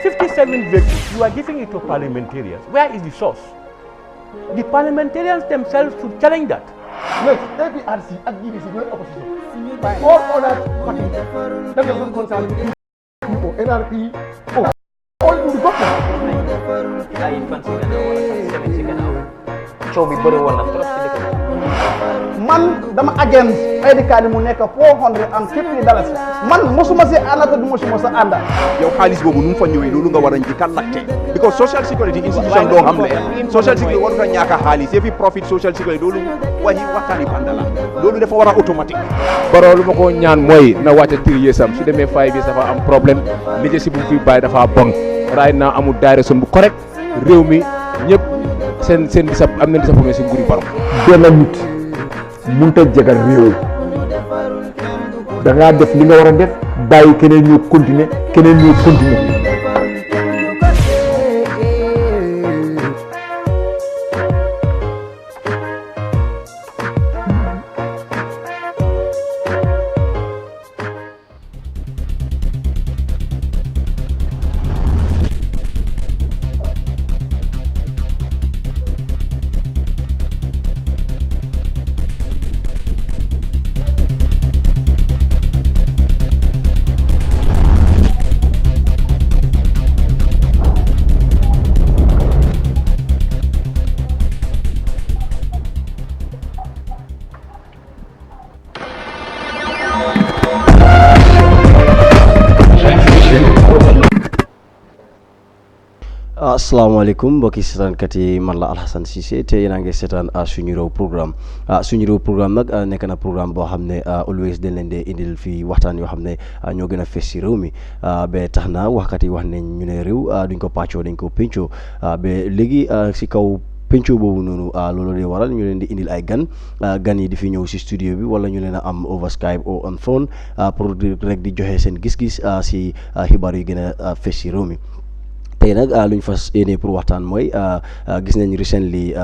57 vehicles, you are giving it to parliamentarians. Where is the source? The parliamentarians themselves should challenge that. Look, APRC and DBC were opposition. All other parties that are not concerned with people, NRP, all in the government. Man, dama against Edikani mu nekk $450. Man mosuma si àndata du mosuma sa ànda. yow xaalis boobu nu mu fa ñëwee loolu nga war a njëkk a laajte because social security institution doo xam leen social security warut a ñàkk a xaalis yëfi profit social security loolu waxtaani banda la loolu dafa war a automatique. Barrow lu ma ko ñaan mooy na wàcce 3 years am su demee 5 years dafa am problème leadership bu fi bàyyi dafa bon right now amul direction bu correct réew mi ñëpp seen am nañ disappointment si nguuri Barrow. benn nit mënut a jagal réew da ngaa def li nga war a def bàyyi keneen ñu continuer. asalaamaaleykum mbokki seetaankat yi man la Alhassane Cissé te yéen a ngi seetaan suñu réew programme nag nekk na programme boo xam ne always dañ leen di indil fii waxtaan yoo xam ne ñoo gën a fes si réew mi ba tax na waxkat yi wax nañ ñu ne réew duñ ko pàccoo dañ ko pencoo ba léegi si kaw penco boobu noonu loolu de waral ñu leen di indil ay gan yi di fi ñëw si studio bi wala ñu leen a am over Skype ou on phone pour rek di joxe seen gis-gis si xibaar yu gën a fes si réew mi. tey nag lu ñu fas yéene pour waxtaan mooy gis nañ recently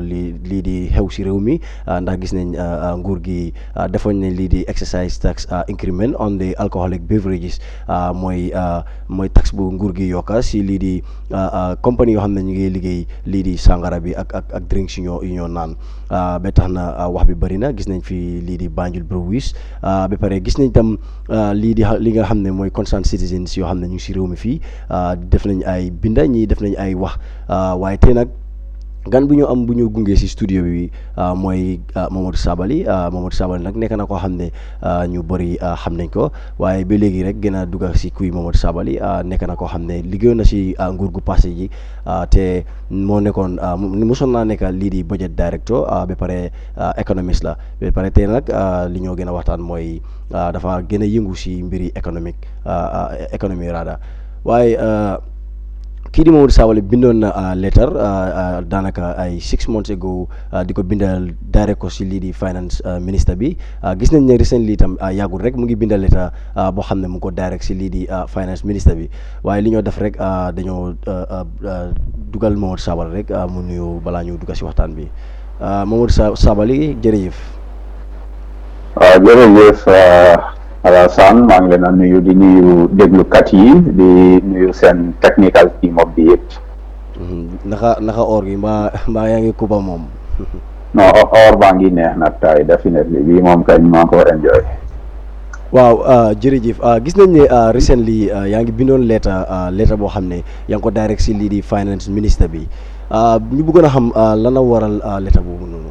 lii di xew si réew mi ndax gis nañ nguur gi defoon nañ lii di excise tax increment on the alcoholic beverages mooy tax bu nguur gi yokka si lii di compagnie yoo xam ne ñu ngi liggéey lii di sangara bi ak drinks yu ñoo naan ba tax na wax bi bëri na gis nañ fi lii di Banjul Breweries ba pare gis nañ tam li nga xam ne mooy concerned citizens yoo xam ne ñu ngi si réew mi fii def nañ ay binda ñii def nañ ay wax waaye tey nag gan bu ñu gunge si studio bi mooy Momodou Sabally nag nekk na koo xam ne ñu bëri xam nañ ko waaye ba léegi rek gën a dugga si kuy Momodou Sabally nekk na koo xam ne liggéeyoon na si nguur gu passé ji te moo nekkoon mosoon naa nekk lii di budget director ba pare économiste la ba pare tey nag li ñoo gën a waxtaan mooy dafa gën a yëngu si mbiri économie raada waaye kii di Momodou Sabally bindoon na letter daanaka ay 6 months ago di ko bindal direct ko si lii di finance ministre bi gis nañ ne recently itam yàggul rek mu ngi bindal letter boo xam ne mu ngi ko direct si lii di finance ministre bi waaye li ñoo def rek dañoo dugal Momodou Sabally rek mu nuyu balaa ñu dugg si waxtaan bi Momodou Sabally jërëjëf. jërëjëf Alassane maa ngi leen a nuyu di nuyu déglukat yi di nuyu seen technical team of the yëpp. naka or gi mbaa yaa ngi kuba moom. non or baa ngi neex nag tay definitely bii moom kañ maa ko enjoy. waaw jërëjëf gis nañ ne recently yaa ngi bindoon lettre boo xam ne yaa ngi ko direct si lii di finance ministre bi ñu bëggoon a xam lan la waral lettre boobu noonu.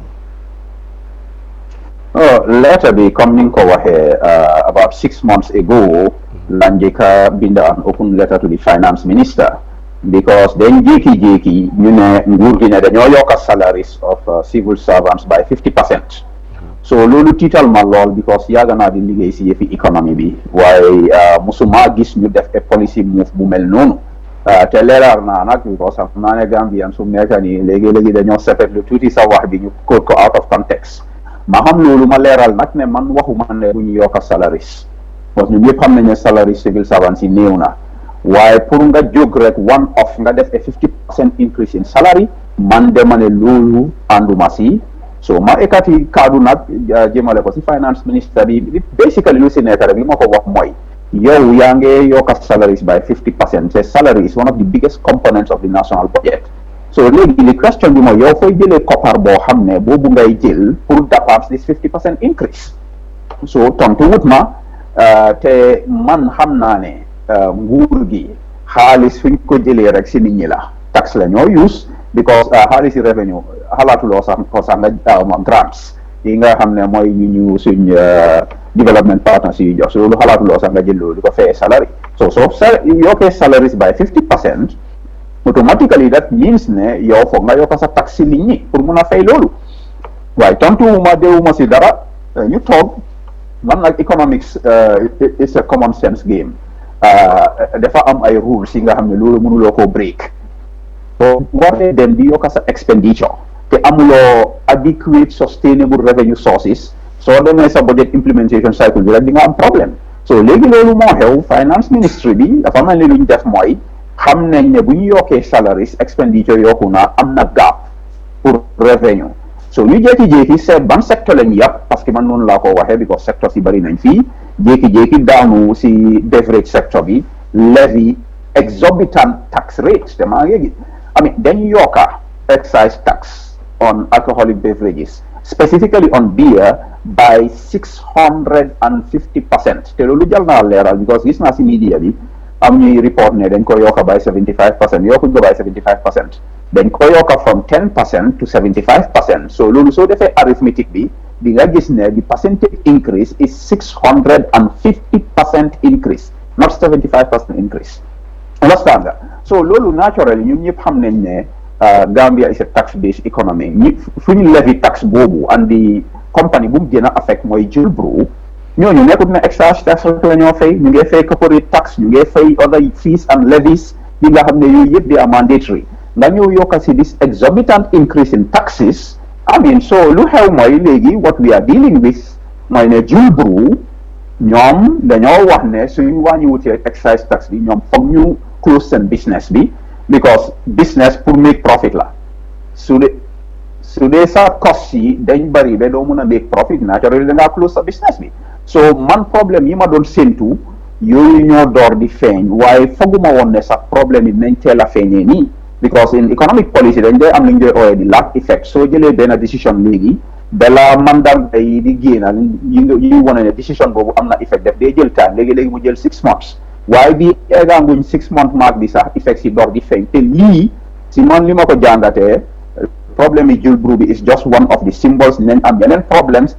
Letter bi comme ni nga ko waxee about 6 months ago la njëkk a bind an open letter to the finance minister because dañ jékki-jékki ñu ne nguur gi ne dañoo yokk salaries of civil servants by 50%. so loolu tiital ma lool because yàgg naa di liggéey si yëfi économie bi waaye musuma gis ñu def policy move bu mel noonu te leeral naa nag because xam naa ne Gambian su nekk nii léegi dañoo sepet lu tuuti sa wax bi ñu quote ko out of context. ma xam loolu ma leeral nag ne man waxuma ne bu ñu yokk salaries parce que ñun ñëpp xam nañ ne salaries civil servants yi néew na waaye pour nga jóg rek one off nga def a 50% increase in salary man dema ne loolu ànduma si so ma ekkati kaddu nag jëmale ko si finance ministre bi basically lu si nekk rek li ma ko wax mooy yow yaa ngi yokk salaries by 50%. Say salary is one of the biggest components of the national budget. So léegi the question bi mooy yow fooy jëlee koppar boo xam ne boobu ngay jël pour dapper this 50% increase. So tontu wut ma te man xam naa ne nguur gi xaalis fi ñu ko jëlee rek si nit ñi la tax la ñoo use because xaalis revenue xalaatuloo sax ko sax nga grants yi nga xam ne mooy ñu suñ development partners yi jox so loolu xalaatuloo sax nga jël loolu di ko fay salary so yokkee salaries by 50%. Automatically that means ne yow foog nga yokk sa tax si nit ñi pour mun a fay loolu waaye tontuwuma déwuma si dara ñu toog man nag economics it's a common sense game dafa am ay rules yi nga xam ne loolu mënuloo koo break so waree dem di yokk sa expenditure te amuloo adequate sustainable revenue sources soo demee sa budget implementation cycle bi rek di nga am problème so léegi loolu moo xew finance ministry bi dafa mel ni lu ñu def mooy xam nañ ne bu ñu yokkee salaries expenditure yokku na am na gap pour revenue so ñu jékki-jékki seet ban secteur lañ yàpp parce que man noonu laa ko waxee because secteur si bëri nañ fii jékki-jékki daanu si beverage sector bi levy exorbitant tax rates te maa ngi gis dañu yokka excise tax on alcoholic beverages specifically on beer by 650% te loolu jël naa leeral because gis naa si media bi am ñuy report ne dañ ko yokka by 75% yokkuñ ko by 75% dañ ko yokka from 10% to 75% so loolu soo defee arithmetic bi di nga gis ne the percentage increase is 650% increase not 75% increase understand nga so loolu naturally ñun ñëpp xam nañ ne Gambia is a tax based economy fu ñu levy tax boobu and the company bu mu gën a affect mooy Jul Brew ñooñu nekkut ne excise tax rek la ñoo fay ñu ngi fay corporate tax ñu ngi fay other fees and levies yi nga xam ne yooyu yëpp they are mandatory nga ñëw yokka si this exorbitant increase in taxes so lu xew mooy léegi what we are dealing with mooy ne Jul Brew ñoom dañoo wax ne suñu wàññi wutee excise tax bi ñoom foog ñu close seen business bi because business pour make profit la su dee sa cost yi dañ bari ba doo mun a make profit naturally da ngaa close sa business bi so man problème yi ma doon séntu yooyu ñoo door di feeñ waaye fooguma woon ne sax problème yi nañ teel a feeñee nii because in economic policy dañ dee am li ñu dee ooyee di lag effect soo jëlee benn décision léegi bala mandarga yi di génn yi wane ne décision boobu am na effect def dee jël time léegi mu jël 6 months waaye bi egganguñ 6 month mark bi sax effect si door di feeñ te lii si man li ma ko jàngatee problème yi Jul Brew bi is just one of the symbols nañ am yeneen problems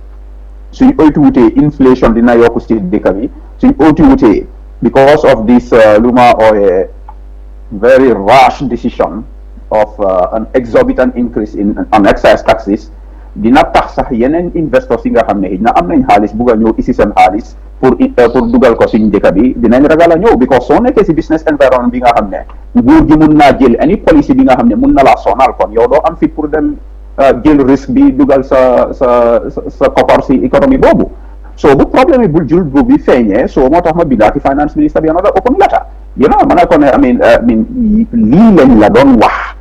suñ oytuwutee inflation dina yokku si dëkk bi suñ oytuwutee because of this lu ma ooyee very rash decision of an exorbitant increase on excise taxes dina tax sax yeneen investors yi nga xam ne na am nañ xaalis bugg a ñëw isi seen xaalis pour dugal ko suñ dëkk bi dinañ ragal a ñëw because soo nekkee si business environment bi nga xam ne nguur gi mun naa jël any policy bi nga xam ne mun na laa sonal kon yow doo am fit pour dem jël risque bi dugal sa koppar si économie boobu so bu problème yi bul Jul Brew bi feeñee so moo tax ma bindaati finance minister bi another open letter ma ne ko ne lii lañ la doon wax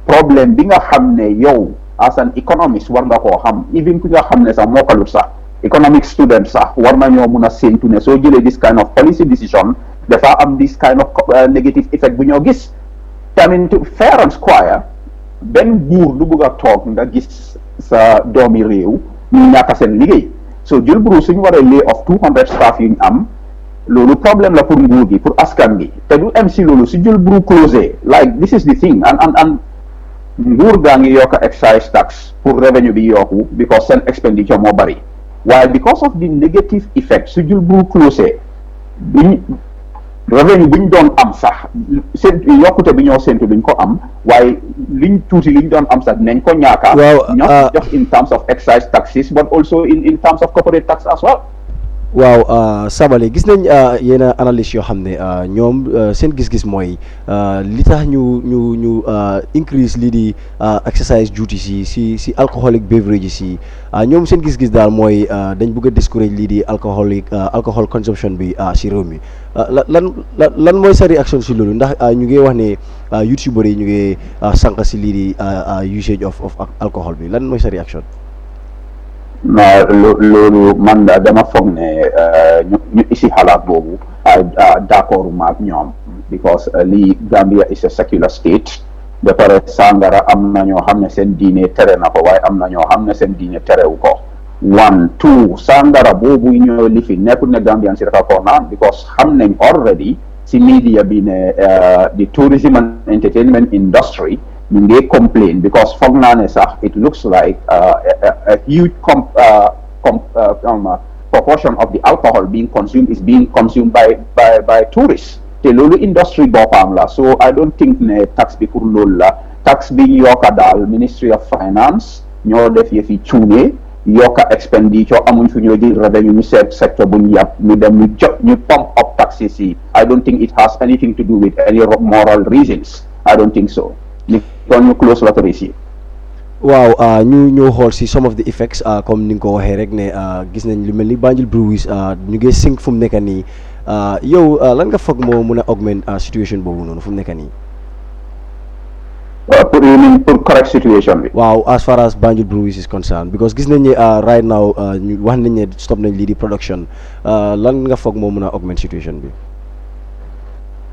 problème bi nga xam ne yow as an economist war nga koo xam even ku nga xam ne sax mokkalut sax economic student sax war nañoo mun a séntu ne soo jëlee this kind of policy decision dafa am this kind of negative effect bu ñoo gis to fair and square benn buur du bëgg a toog nga gis sa doomi réew ñu ñàkk seen liggéey so Jul Brew suñu waree lay off 200 staff yu ñu am loolu problème la pour nguur gi pour askan gi te du am si loolu si Jul Brew closé like this is the thing and nguur gaa ngi yokk excise tax pour revenue bi yokku because seen expenditure moo bari waaye because of the negative effect su Jul Brew closé revenue bu ñu doon am sax seen yokkute bi ñoo séntu duñ ko am waaye liñ tuuti liñ doon am sax dinañ ko ñaaka not just in terms of excise taxes but also in terms of corporate tax as well. waaw Sabally gis nañ yenn analyse yoo xam ne ñoom seen gis-gis mooy li tax ñu increase lii di excise duty si alcoholic beverages yi ñoom seen gis-gis daal mooy dañ bëgg a discourage lii di alcohol consumption bi si réew mi lan mooy sa réaction si loolu ndax ñu ngi wax ne youtubeur yi ñu ngi sànq si lii di usage of alcohol bi lan mooy sa réaction. loolu man dama foog ne ñu isi xalaat boobu d'accord maak ñoom because lii Gambia is a secular state ba pare sangara am na ñoo xam ne seen diine tere na ko waaye am na ñoo xam ne seen diine terewu ko 1 2 sangara boobu ñoo li fi nekkul ne Gambian si dafa ko naan because xam nañ already si media bi ne the tourism and entertainment industry ñu ngi complain because foog naa ne sax it looks like a huge proportion of the alcohol being consumed by tourists te loolu industry boppam la so I don't think ne tax bi pour loolu la tax bi yokka daal Ministry of Finance ñoo def yëfi cuune yokka expenditure amuñ fu ñoo jël revenue ñu seet secteur bu ñu yàpp ñu dem ñu pump up taxes yi I don't think it has anything to do with any moral reasons I don't think so ni kon ñu close lotteries yi waaw ñu ñëw xool si some of the effects comme ni nga ko waxee rek ne gis nañ lu mel ni Banjul Breweries ñu ngi sink fu mu nekk nii yow lan nga foog moo mun a augment situation boobu noonu fu mu nekk nii. pour correct situation bi. waaw as far as Banjul Breweries is concerned because gis nañ ne right now ñu wax nañ ne stop nañ lii di production lan nga foog moo mun a augment situation bi.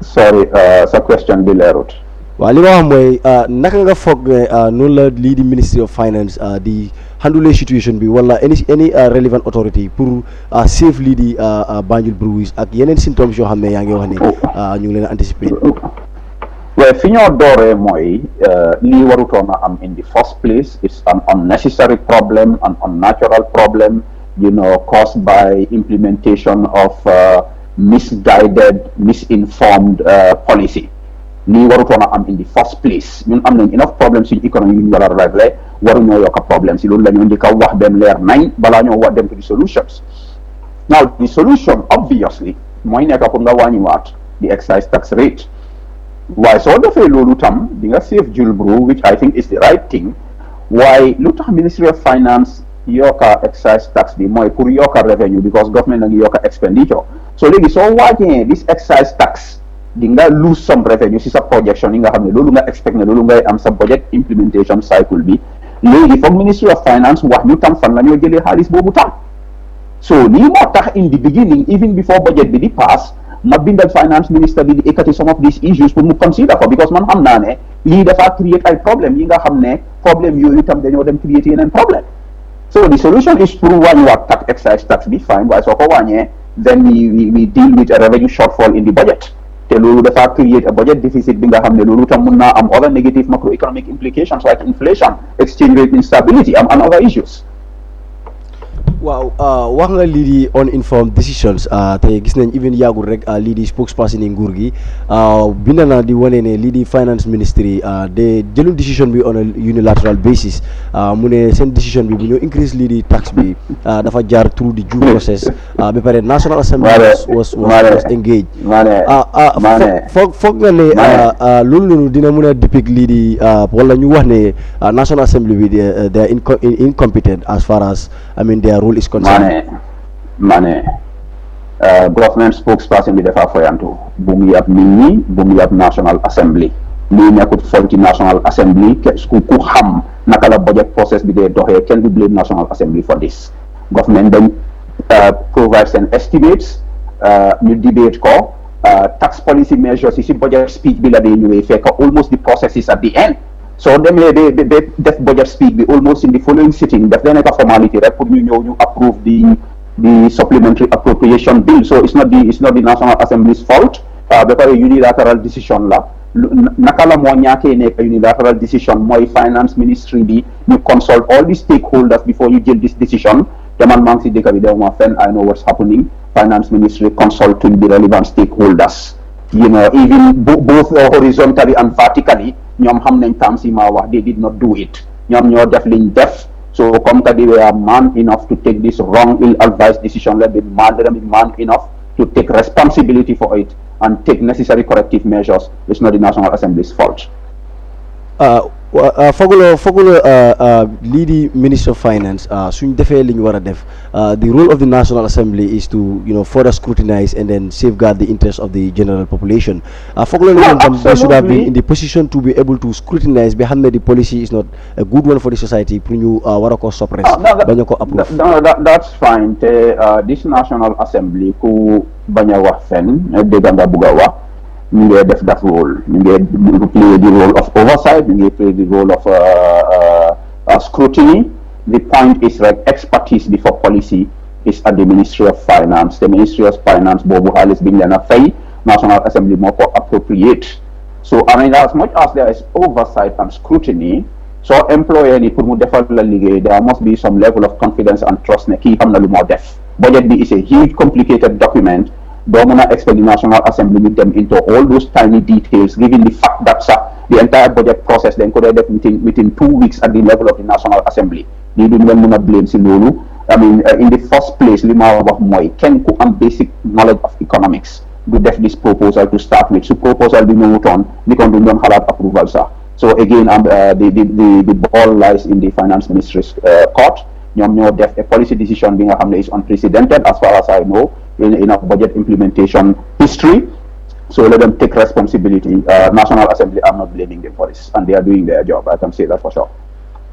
sorry sa question bi leerut. waaw li ma wax mooy naka nga foog ne noonu la lii di Ministry of Finance di handle situation bi wala any relevant authority pour save lii di Banjul Breweries ak yeneen symptômes yoo xam ne yaa ngi wax ne ñu ngi leen a anticiper. well fi ñoo dooree mooy lii warutoon a am in the first place it's an unnecessary problem an unnatural problem caused by implementation of misguided misinformed policy. lii warutoon a am in the first place ñun am nañ enough problems suñu économie yu ñu war a régler waruñoo yokk problème si loolu la ñoo njëkk a wax dem leer nañ balaa ñoo wax dem to the solutions now the solution obviously mooy nekk pour nga wàññiwaat the excise tax rate waaye soo defee loolu tam di nga save jul brew which I think is the right thing waaye lu tax Ministry of Finance yokka excise tax bi mooy pour yokka revenue because government na ngi yokka expenditure so léegi soo wàññee this excise tax di nga lose some revenue si sa projection yi nga xam ne loolu nga expect ne loolu ngay am sa budget implementation cycle bi léegi foog Ministry of Finance wax ñu tam fan la ñoo jëlee xaalis boobu tam so lii moo tax in the beginning even before budget bi di pass ma bindal finance minister bi di ekkati some of these issues pour mu consider ko because man xam naa ne lii dafa create ay problème yi nga xam ne problème yooyu tam dañoo dem create yeneen problème so the solution is pour wàññiwaat tax excise tax bi fine waaye soo ko wàññee then we deal with a revenue shortfall in the budget te loolu dafa create a budget deficit bi nga xam ne loolu tam mun naa am other negative macroeconomic implications like inflation exchange rate instability and other issues. waaw wax nga lii di uninformed decisions te gis nañ even yàggul rek lii di spokesperson yi nguur gi bind na di wane ne lii di finance ministry de jëlul decision bi on a unilateral basis mu ne seen decision bi bu ñoo increase lii di tax bi dafa jaar through the due process ba pare National Assembly was engaged foog nga ne loolu noonu dina mën a depict lii di wala ñu wax ne National Assembly bi they are incompetent as far as I mean their role is concerned. Mane government spokesperson bi dafa foyantu bu mu yab nit ñi bu mu yab National Assembly lii nekkut faulty National Assembly ku xam naka la budget process bi dee doxee kenn du blame National Assembly for this government dañ provide seen estimates ñu debate ko tax policy measures yi si budget speech bi la dee ñëwee fekk almost the process is at the end so demee ba def budget speech bi almost in the following sitting daf leen nekk formality rek pour ñu ñëw ñu approve the supplementary appropriation bill so it's not the National Assembly's fault ba pare unilateral decision la naka la moo ñaakee nekk unilateral decision mooy finance ministry bi ñu consult all the stakeholders before you jël this decision te man maa ngi si dëkk bi dewuma fenn I know what's happening finance ministry consulting the relevant stakeholders even both horizontally and vertically ñoom xam nañ tam si ma wax they did not do it ñoom ñoo def liñ def so comme que they were man enough to take this wrong ill-advised decision let them be man enough to take responsibility for it and take necessary corrective measures. It's not the National Assembly's fault. fogulo lii di Minister of Finance suñ defee li ñu war a def the role of the National Assembly is to further scrutinize and then safeguard the interests of the general population. Fogulo ne tam they should have been in the position to be able to scrutinize be xam ne the policy is not a good one for the society pour ñu war a ko suppress bañ ko approve. That's fine te this National Assembly ku bañ a wax fen dégg nga bugg a wax ñu ngi def that role ñu ngi play the role of oversight ñu ngi play the role of scrutiny. The point is like expertise before policy is at the Ministry of Finance. The Ministry of Finance boobu xaalis bi ñu leen a fay National Assembly moo ko appropriate. So I mean as much as there is oversight and scrutiny, so employer ni pour mu defal la liggéey there must be some level of confidence and trust ne kii xam na lu moo def. Budget bi is a huge complicated document. Don't want to expect the National Assembly with them into all those tiny details, given the fact that the entire budget process then could have within 2 weeks at the level of the National Assembly. They don't even want to blame Sunu. I mean, in the first place, Lima of Moy, Ken Ku and basic knowledge of economics. Do def this proposal to start with. So proposal be moved on, they can do non-halal approval, sir. So again, the ball lies in the Finance Ministry's court. Def a policy decision being is unprecedented as far as I know in a budget implementation history. So let them take responsibility. National Assembly, I'm not blaming them for this, and they are doing their job. I can say that for sure.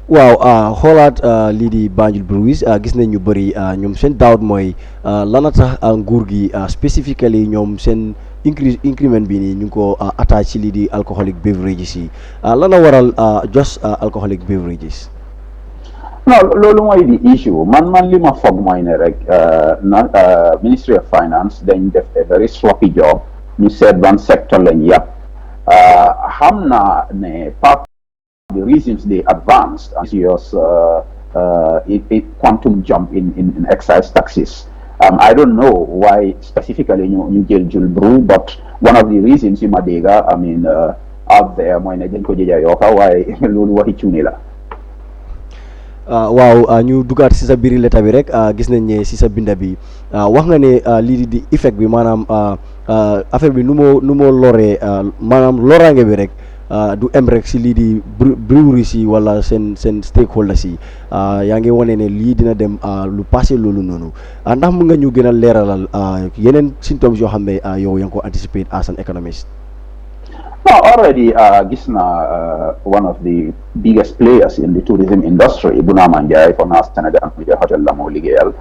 Waaw xoolaat lii di Banjul Breweries gis nañ ñu bëri ñoom seen doubt mooy lana tax nguur gi specifically ñoom seen increment bi nii ñu ngi ko attache ci lii di alcoholic beverages yi lana waral just alcoholic beverages. No, loolu mooy the issue man li ma foog mooy ne rek Ministry of Finance dañ def a very sloppy job ñu seet ban secteur lañ yàpp xam naa ne part of the reasons they advanced and serious quantum jump in excise taxes. I don't know why specifically ñu jël Jul Brew, but one of the reasons you ma dégga I mean out there mooy ne dañ ko jëja yokka waaye loolu waxi cuuni la. waaw ñu dugaat si sa biir leta bi rek gis nañ ne si sa binda bi wax nga ne lii di effect bi maanaam affaire bi nu moo loree maanaam loraange bi rek du em rek si lii di breweries yi wala seen stakeholders yi yaa ngi wane ne lii dina dem lu passé loolu noonu ndax mu nga ñu gën a leeralal yeneen symptômes yoo xam ne yow yaa ngi ko anticipate as an economist. No, already one of the biggest players in the tourism industry, Bunamanjai for Nas Senegal, Hotel Lamo Ligel,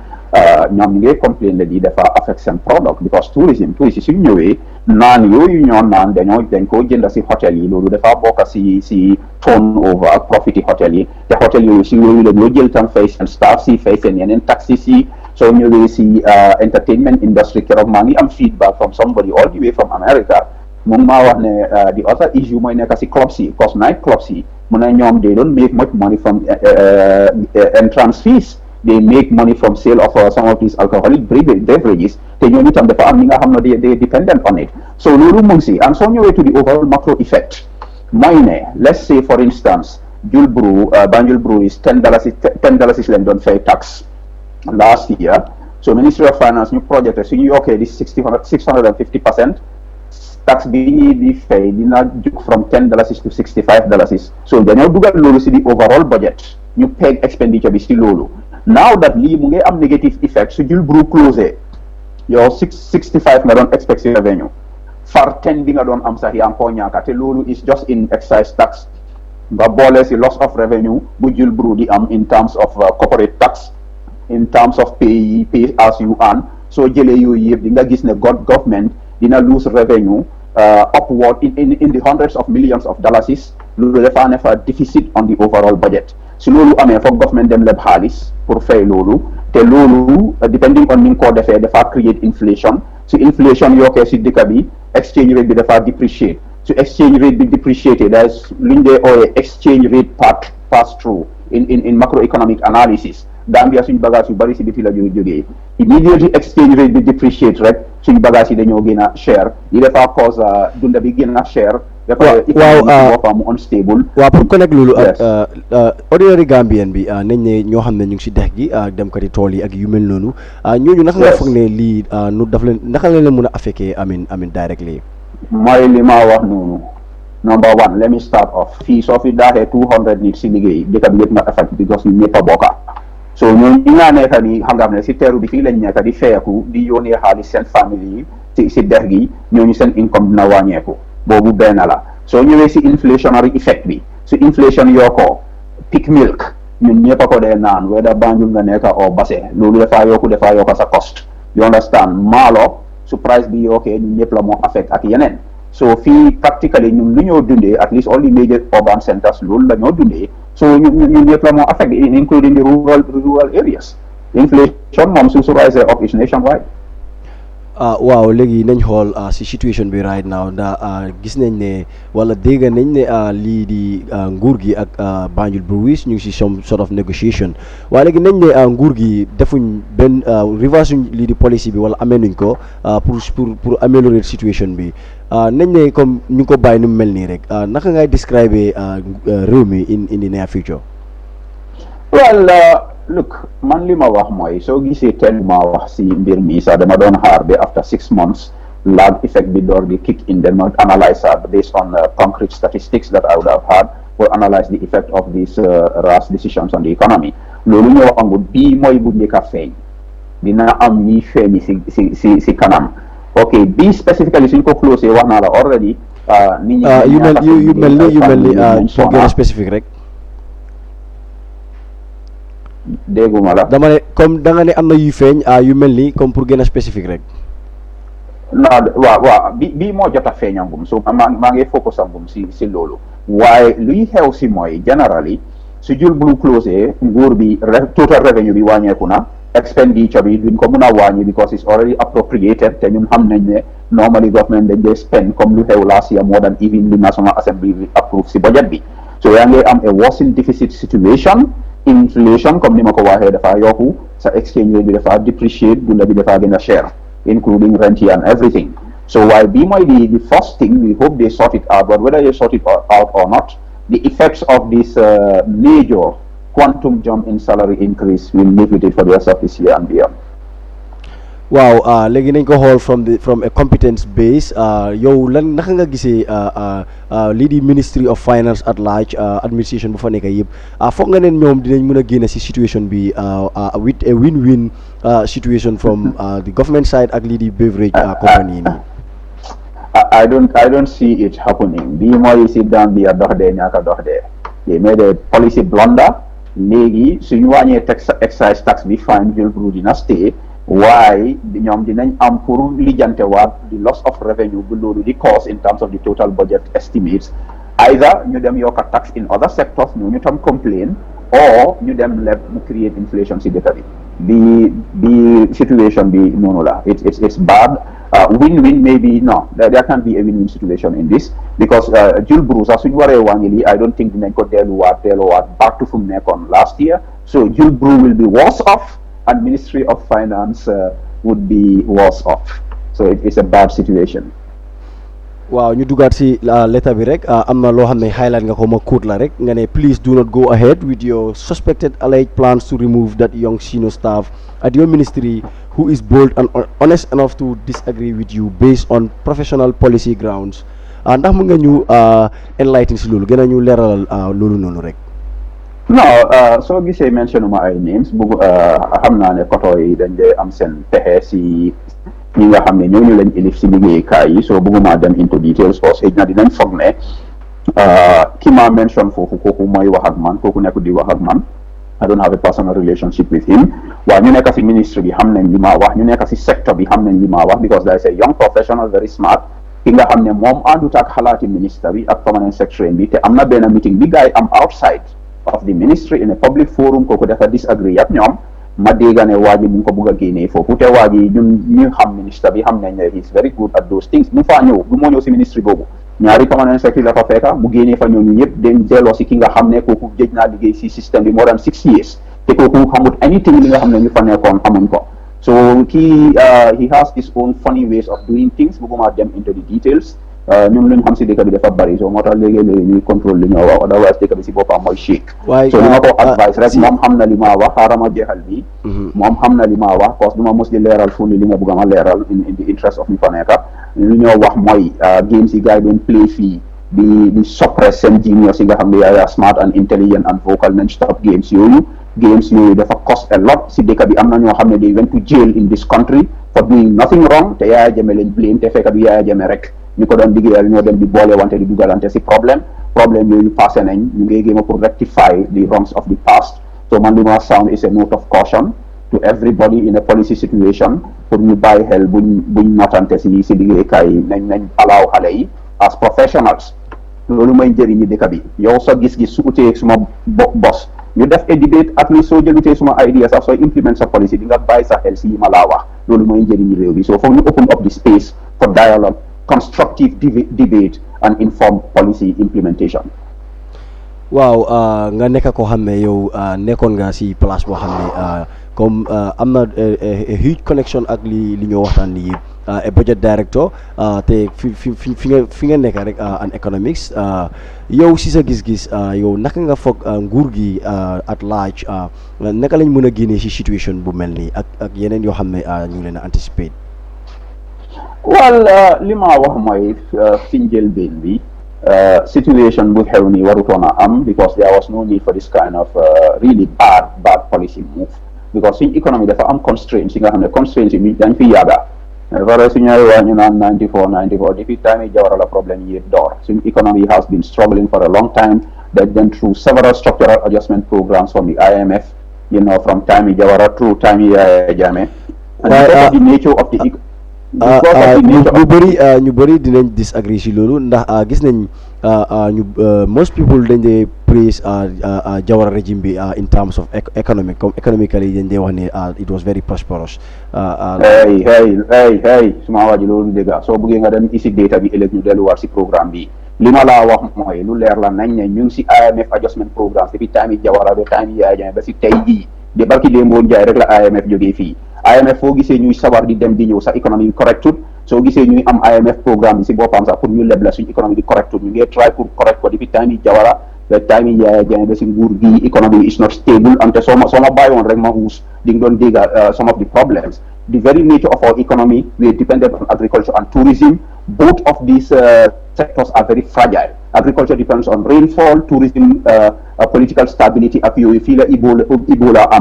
ñoom complain that dafa affect seen product because tourism suñ ñëwee naan yooyu ñoo naan dañ ko jënd si hôtel yi loolu dafa bokk si turnover ak profit yi hôtel yi te hôtel yooyu si yooyu la ñoo jël tam fay seen staff si fay seen yeneen taxis yi soo ñëwee si entertainment industry keroog maa ngi am feedback from somebody all the way from America. Moom maa wax ne the other issue mooy nekk si clubs yi because night clubs yi mu ne ñoom they don't make much money from entrance fees. They make money from sale of some of these alcoholic beverages te ñooñu tam dafa am ñi nga xam ne they dependent on it. So loolu mu ngi si and soo ñëwee to the overall macro effect mooy ne let's say for instance Jul Brew Banjul Brew is $10 leen doon fay tax last year. So Ministry of Finance ñu projecté suñu yokkee di 650% tax bi ñuy di fay dina jóg from $10 to $65. So dañoo dugal loolu si di overall budget ñu peg expenditure bi si loolu. Now that lii mu ngi am negative effect su Jul Brew closé yow 65 nga doon expect si revenue far 10 bi nga doon am sax yaa ngi koo ñaaka te loolu is just in excise tax nga boole si loss of revenue bu Jul Brew di am in terms of corporate tax in terms of pay as you earn soo jëlee yooyu yëpp di nga gis ne government dina lose revenue upward in the hundreds of millions of dollars. Loolu dafa ne fa deficit on the overall budget si loolu amee foog government dem leb xaalis pour fay loolu te loolu depending on ni nga ko defee dafa create inflation si inflation yokkee si dëkk bi exchange rate bi dafa depreciate su exchange rate bi depreciate there is lu ñu dee ooyee exchange rate pass through in macroeconomic analysis. Gambia suñu bagage yu bari si biti la jógee immediately exchange rate bi depreciate rek suñu bagage yi dañoo gën a cher yi dafa cause dunda bi gën a cher. waaw mu unstable. waaw pour connect loolu ak ordinary Gambien bi nañ ne ñoo xam ne ñu ngi si dex gi dem kati tool yi ak yu mel noonu ñooñu naka nga foog ne lii nu daf leen naka la leen mën a affecté amin directly. mooy li ma wax noonu Number one, let me start off. Fee so fi dahe 200 nit si liggéey dëkk bi yëpp nga affect because ñu ñëpp a bokka. So ñooñu ñi nga nekk ni xam nga ne si teeru bi fii lañ nekk di feeku di yónnee xaalis seen famille yi si dex gi ñooñu seen income dina wàññeeku boobu benn la. soo ñëwee si inflationary effect bi su inflation yokkoo peak milk ñun ñëpp a ko dee naan whether Banjul nga nekk o Basse loolu dafaa yokk sa cost you understand maalo su price bi yokkee ñun ñëpp la moo affect ak yeneen. So fii practically ñun lu ñoo dundee at least all the major urban centers loolu la ñoo dundee so ñun ñëpp la moo affect including the rural areas. Inflation moom su rise up is nationwide. waaw léegi nañ xool si situation bi right now ndax gis nañ ne wala dégg nañ ne lii di nguur gi ak Banjul Breweries ñu ngi si some sort of negotiation waaye léegi nañ ne nguur gi defuñ benn reverse lii di policy bi wala amee nuñ ko pour améliorer situation bi nañ ne comme ñu ngi ko bàyyi ni mu mel nii rek naka ngay describe réew mi in the near future. Well, look, man li ma wax mooy soo gisee teel ma wax si mbir mi sax dama doon xaar ba after 6 months lag effect bi door di kick in then ma analyse based on concrete statistics that I would have had or analyse the effect of these rash decisions on the economy. Loolu ñu waxangut bii mooy bu njëkk a feeñ dina am ñuy feeñi si kanam. ok bii specifically suñ ko closé wax naa la already. nit ñi yu mel ni pour gën a spécifique rek. dégguma la dama ne comme da nga ne am na yu feeñ yu mel ni comme pour gën a spécifique rek. non waaw bii moo jot a feeñangum so maa ngi focus angum si loolu waaye luy xew si mooy generally su jul bu closé nguur bi total revenue bi wàññeeku na expenditure bi duñ ko mën a wàññi because it's already appropriated te ñun xam nañ ne normally government dañ dee spend comme lu xew last year more than even the National Assembly bi approve si budget bi so yaa ngi am a worsening deficit situation. Inflation comme ni ma ko waxee dafa yokku sa exchange rate bi dafa depreciate dunda bi dafa gën a cher including rent and everything so while bii mooy the first thing we hope they sort it out but whether they sort it out or not the effects of this major quantum jump in salary increase will live with it for the rest of this year and beyond. waaw léegi nañ ko xool from a competence base yow lan naka nga gisee lii di Ministry of Finance at large administration bu fa nekk yëpp foog nga ne ñoom dinañ mën a génn si situation bi with a win-win situation from the government side ak lii di beverage company yi nii. I don't see it happening bii mooy si Gambia dox dee ñaaka dox dee they made a policy blunder léegi suñu wàññee excise tax bi fine jël pour dina stay waaye ñoom dinañ am pour lijjante waat the loss of revenue bu loolu di cause in terms of the total budget estimates either ñu dem yokka tax in other sectors ñu tam complain or ñu dem leb mu create inflation si dëkk bi situation bi noonu la it's bad win-win maybe no there can't be a win-win situation in this because jul bru sax suñu waree wàññi lii I don't think dinañ ko delluwaat back to fu mu nekkoon last year so jul bru will be worse off and Ministry of Finance would be worse off. So it's a bad situation. waaw ñu dugaat si letter bi rek am na loo xam ne highlight nga ko ma quote la rek nga ne please do not go ahead with your suspected alleged plans to remove that young senior staff at your ministry who is bold and honest enough to disagree with you based on professional policy grounds ndax mu nga ñu enlighten si loolu gën a ñu leeralal loolu noonu rek. No, soo gisee mentionuma ay names bu xam naa ne koto yi dañ dee am seen pexe si ñi nga xam ne ñooñu lañ ilif si liggéeykaay yi so bëgguma dem into details parce que dinañ foog ne ki ma mention foofu kooku mooy wax ak man kooku nekk di wax ak man I don't have a personal relationship with him waaw ñu nekk si ministry bi xam nañ li ma wax ñu nekk si sector bi xam nañ li ma wax because there is a young professional very smart ki nga xam ne moom àndut ak xalaati ministre bi ak permanent secretary bi te am na benn meeting bi gars yi am outside of the ministry in a public forum kooku dafa disagree ak ñoom ma dégg ne waa ji mu ngi ko bëgg a génnee foofu te waa ji ñun ñu xam ministre bi xam nañ ne he is very good at those things mu faa ñëw du moo ñëw si ministry boobu ñaari permanent secretary la fa fekka mu génnee fa ñooñu ñëpp dañ delloo si ki nga xam ne kooku géej naa liggéey si système bi more than 6 years te kooku xamut anything li nga xam ne ñu fa nekkoon xamuñ ko so he has his own funny ways of doing things bëgguma dem into the details ñun luñ xam si dëkk bi dafa bari so moo tax léegi-léegi ñuy contrôle li ñoo wax otherwise dëkk bi si boppam mooy shake so li ma ko advice rek moom xam na li ma wax xaaral ma jeexal bi moom xam na li ma wax parce que du ma mos di leeral fu ni li nga bëgg ma leeral in the interest of ñu fa nekka li ñoo wax mooy games yi gars yi doon play fii di suppress seen genius yi nga xam ne yaa smart and intelligent and vocal nañ stop games yooyu dafa cost a lot si dëkk bi am na ñoo xam ne they went to jail in this country for doing nothing wrong te Yaya Jammeh lañ blame te fekk du Yaya Jammeh rek ñu ko doon liggéeyal ñoo dem di boole wante di dugalante si problème yooyu passé nañ ñu ngi géema pour rectify the wrongs of the past. So man li ma sound is a note of caution to everybody in a policy situation pour ñu bàyyi xel buñ notante si liggéeykaay yi nañ allow xale yi as professionals loolu mooy njëriñi dëkk bi yow sa gis-gis su utee suma bos ñu def a debate at least soo jëlutee suma idea sax sooy implement sa policy di nga bàyyi sa xel si yi ma laa wax loolu mooy njëriñi réew bi so foog ñu open up the space for dialogue, constructive debate and informed policy implementation. waaw nga nekk koo xam ne yow nekkoon nga si place boo xam ne comme am na a huge connection ak li ñoo waxtaan lii a budget director te fi nga nekk rek an economics yow si sa gis-gis yow naka nga foog nguur gi at large naka lañ mën a génnee si situation bu mel nii ak yeneen yoo xam ne ñu ngi leen a anticipate. Well li ma wax mooy fi njëlbeen bi situation bu xew nii warutoon a am because there was no need for this kind of really bad policy move because suñ economy dafa am constraints yi nga xam ne constraints yi dañ fi yàgga vare suñuy wax ñu naan 94 depuis time yi Jawara la problème yi door suñ economy has been struggling for a long time. They've been through several structural adjustment programs from the IMF, from time yi Jawara through time yi Jammeh. And because of the nature of the ñu bëri dinañ disagree si loolu ndax gis nañ most people dañ dee praise Jawara regime bi in terms of economic comme economically dañ dee wax ne it was very prosperous. hey suma waa ji loolu dégg soo bëggee nga dem isi data bi ëllëg ñu delluwaat si programme bi li ma laa wax mooy lu leer la nañ ne ñu ngi si IMF adjustment programme depuis time yi Jawara ba time yi Yaya Jammeh ba si tey jii de barki démboo njaay rek la IMF jógee fii IMF foo gisee ñuy sawar di dem di ñëw sa économie bi correctut soo gisee ñuy am IMF programme bi si boppam sax pour ñu leb la suñu économie bi correctut ñu ngi try pour correct ko depuis time yi Jawara ba time yi Yaya Jammeh ba si nguur gi économie bi is not stable ante soo ma bàyyi woon rek ma xuus di nga doon dégg some of the problems. The very nature of our economy, we are dependent on agriculture and tourism. Both of these sectors are very fragile. Agriculture depends on rainfall, tourism, political stability. If you feel Ebola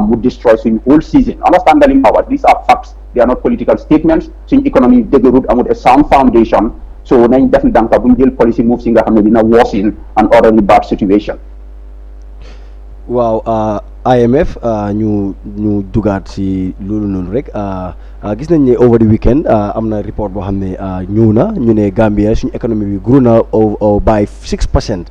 would destroy the whole season. Understand that these are facts. They are not political statements. So in economy, they root with a sound foundation. So nañ def ndànk bu ñu jël policy moves yi nga xam ne dina worsen an already bad situation. waaw IMF ñu dugaat si loolu noonu rek gis nañ ne over the weekend am na report boo xam ne ñëw na ñu ne Gambia suñu économie bi grow na by 6%.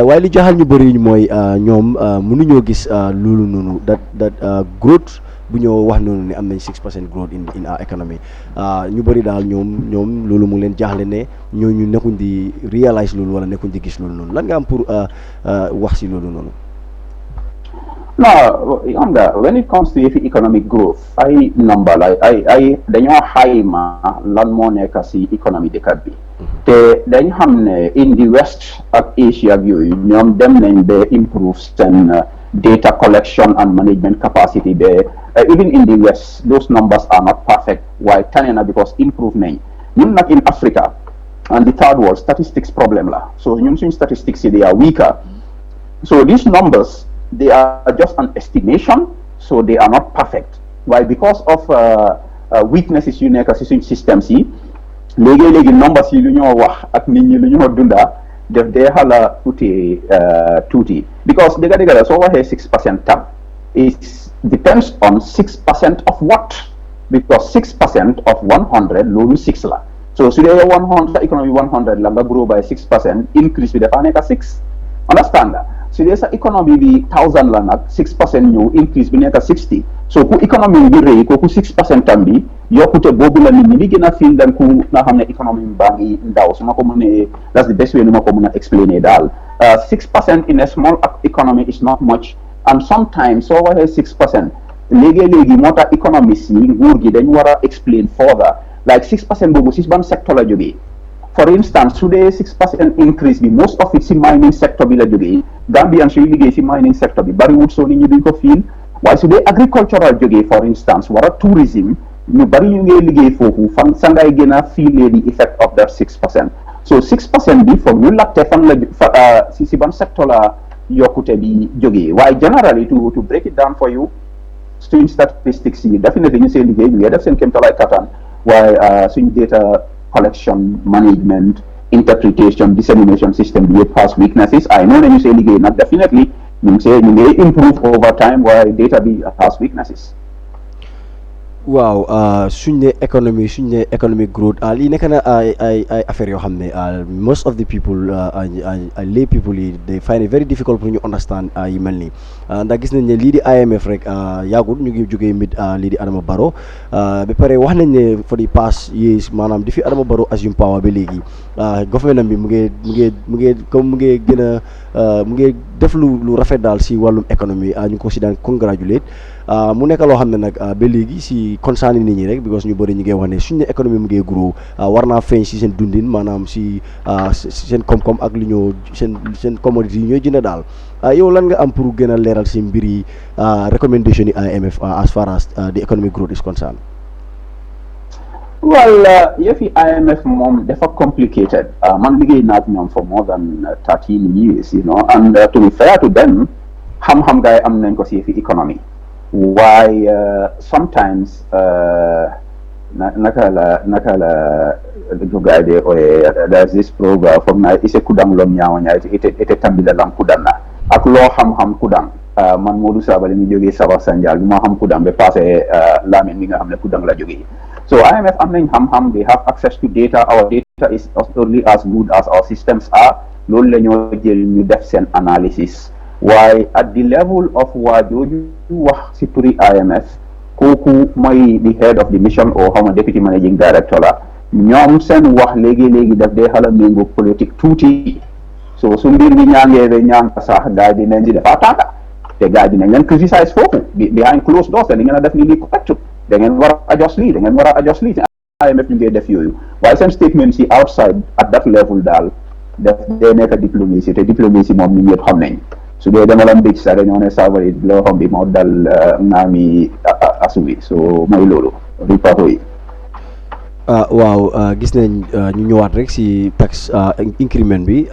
waaye li jaaxal ñu bëri mooy ñoom mënuñoo gis loolu noonu that growth bu ñoo wax noonu ne am nañ 6% growth in our economy ñu bëri daal ñoom loolu mu leen jaaxle ne ñooñu nekkuñ di realize loolu wala nekkuñ di gis loolu noonu lan nga am pour wax si loolu noonu. No, when it comes to economic growth, I number dañoo xayma lan moo nekk si economy dëkk bi te dañ xam ne in the west ak Asia ak yooyu ñoom dem nañ ba improve seen data collection and management capacity ba even in the west those numbers are not perfect waaye tane na because improve nañ ñun nag in Africa and the third world statistics problem la so ñun suñ statistics yi they are weaker so these numbers they are just an estimation, so they are not perfect. Why? Because of weaknesses yu nekk si suñ systems yi léegi numbers yi lu ñoo wax ak nit ñi lu ñoo dunda def dee xala tuuti because dëgg la soo waxee 6% tab it depends on 6% of what because 6% of 100 loolu 6 la so su dee 100 economy 100 la nga grow by 6% increase bi dafa nekk 6 understand nga su dee sa économie bi 1000 la nag 6% ñëw increase bi nekk 60 so ku économie bi rëy kooku 6% tam bi yokkute boobu la nit ñi di gën a fiil dan ku nga xam ne économie bi baa ngi ndaw su ma ko mënee that's the best way nu ma ko mën a explainer daal 6% in a small economy is not much and sometimes soo waxee 6% léegi moo tax économistes yi nguur gi dañu war a explain further like 6% boobu si ban secteur la jógee for instance su dee 6% increase bi most of it si mining sector bi la jógee Gambian suy liggéey si mining sector bi bariwul soo nit ñi duñ ko fiil waaye su dee agricultural jógee for instance wala tourism ñu bari ñu ngee liggéey foofu fan sa ngay gën a fiilee the effect of that 6% so 6% bi foog ñu laajte fan la si ban secteur la yokkute bi jógee waaye generally to break it down for you suñ statistics yi definitely ñu seen liggéey ñu ngi def seen kéemtalaay kattan waaye suñ data collection management interpretation dissemination system bi yëpp has weaknesses I know nañu seen liggéey nag definitely ñu ngi improve over time waaye data bi has weaknesses. waaw suñ ne economic growth lii nekk na ay affaire yoo xam ne most of the people lay people yi they find it very difficult pour ñu understand yi mel nii ndax gis nañ ne lii di IMF rek yàggul ñu ngi jógee mit lii di Adama Barrow ba pare wax nañ ne for the past years maanaam di fi Adama Barrow assume power ba léegi government bi mu ngi gën a mu ngi def lu rafet daal si wàllum économie ñu ngi ko si daan congratulate mu nekk loo xam ne nag ba léegi si concerne nit ñi rek because ñu bëri ñu ngi wax ne suñu ne économie mu ngi grow war naa feeñ si seen dundin maanaam si seen koom-koom ak lu ñoo seen commodity yi ñooy jënd daal yow lan nga am pour gën a leeral si mbir yi recommendation yi IMF as far as the economic growth is concerned. Well, yëfi IMF moom dafa complicated man liggéey naa ak ñoom for more than 13 years and to be fair to them xam-xam gaay am nañ ko si yëfi economy waaye sometimes naka la gaay de there's this program foog naa ise kudang lom ñaawaña ite tambila lam kudan na ak loo xam-xam kudang man Modou Sabally mi jógee Saba Sanjal bi moo xam kudang ba passé Lamin mi nga xam ne kudang la jógee so IMF am nañ xam-xam they have access to data our data is only as good as our systems are loolu la ñoo jël ñu def seen analysis waaye at the level of waa jooju wax si turi IMF kooku mooy the head of the mission or xaw ma deputy managing director la ñoom seen wax léegi-léegi daf dee xala méngoo politique tuuti so su mbir mi ñaangee ba ñaan sax gars yi dinañ si dafa tànga te gars yi dinañ leen criticize foofu behind closed doors te li ngeen a def lii correct da ngeen war a adjust lii IMF ñu ngi def yooyu waaye seen statement si outside at that level daal daf dee nekk diplomatie te diplomatie moom ñun ñëpp xam nañ su dee dama la mbéj sax dañoo ne Sabally loo xam bi moo dal ngaami asubi so mooy loolu ripato yi waaw gis nañ ñu ñëwaat rek si tax increment bi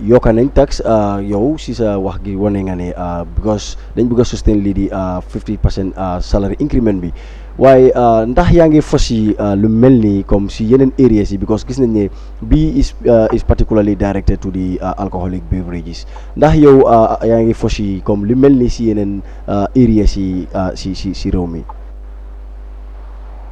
yokka nañ tax yow si sa wax gi wane nga ne because dañ bëgg a sustain lii di 50% salary increment bi waaye ndax yaa ngi fos yi lu mel ni comme si yeneen areas yi because gis nañ ne bii is particularly directed to the alcoholic beverages ndax yow yaa ngi fos yi comme lu mel ni si yeneen areas yi si réew mi.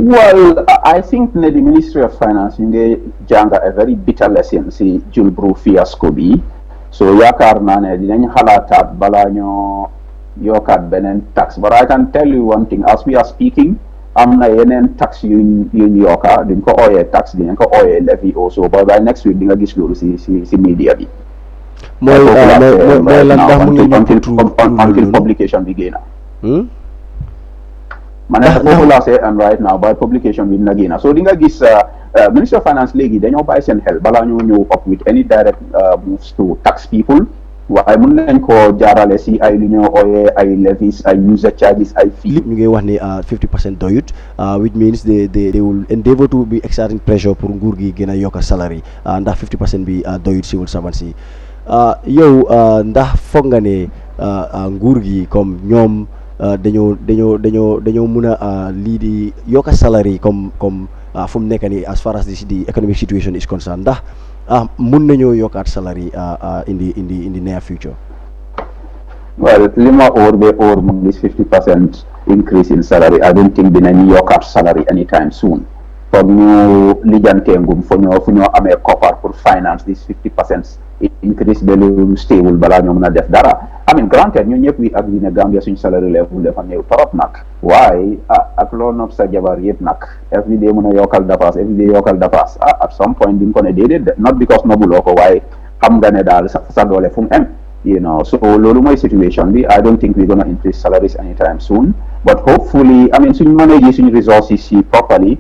Well, I think the Ministry of Finance ñu ngi jàng a very bitter lesson si Julbro fiasco bi so yaakaar naa ne dinañ xalaataat balaa ñoo yokkaat beneen tax but I can tell you one thing as we are speaking am na yeneen tax yuñ yokka duñ ko ooyee tax dinañ ko ooyee levy also but by next week di nga gis loolu si media bi mooy lan ndax mu ngi until publication bi génna man foofu laa see and right now by publication bi na génna so di nga gis Ministry of Finance léegi dañoo bàyyi seen xel balaa ñoo ñëw up with any direct moves to tax people waaye mën nañ ko jaarale si ay lu ñoo ooyee ay levies ay user charges ay fee ñu ngi wax ni 50% doyut which means they will endeavor to be exerting pressure pour nguur gi gën a yokk salary ndax 50% bi doyut civil servants yi yow ndax foog nga ne nguur gi comme ñoom dañoo mun a lii di yokk salary comme fu mu nekk nii as far as the economic situation is concerned ndax mun nañoo yokkaat salary in the near future. Well, lima or mu ngi 50% increase in salary. I don't think dinañ yokkaat salary anytime soon. Foog ñu lijjanteengum fu ñoo amee koppar pour finance this 50% increase ba lu stable balaa ñoo mën a def dara. I mean granted ñun ñëpp wi ak li ne Gambia suñ salary level dafa néew trop nag waaye ak loo nopp sa jabar yëpp nag every day mën a yokkal dapaas at some point di nga ko ne déedéet not because nobuloo ko waaye xam nga ne daal sa doole fu mu em so loolu mooy situation bi I don't think we're gonna increase salaries anytime soon but hopefully I mean suñ manage suñ resources yi properly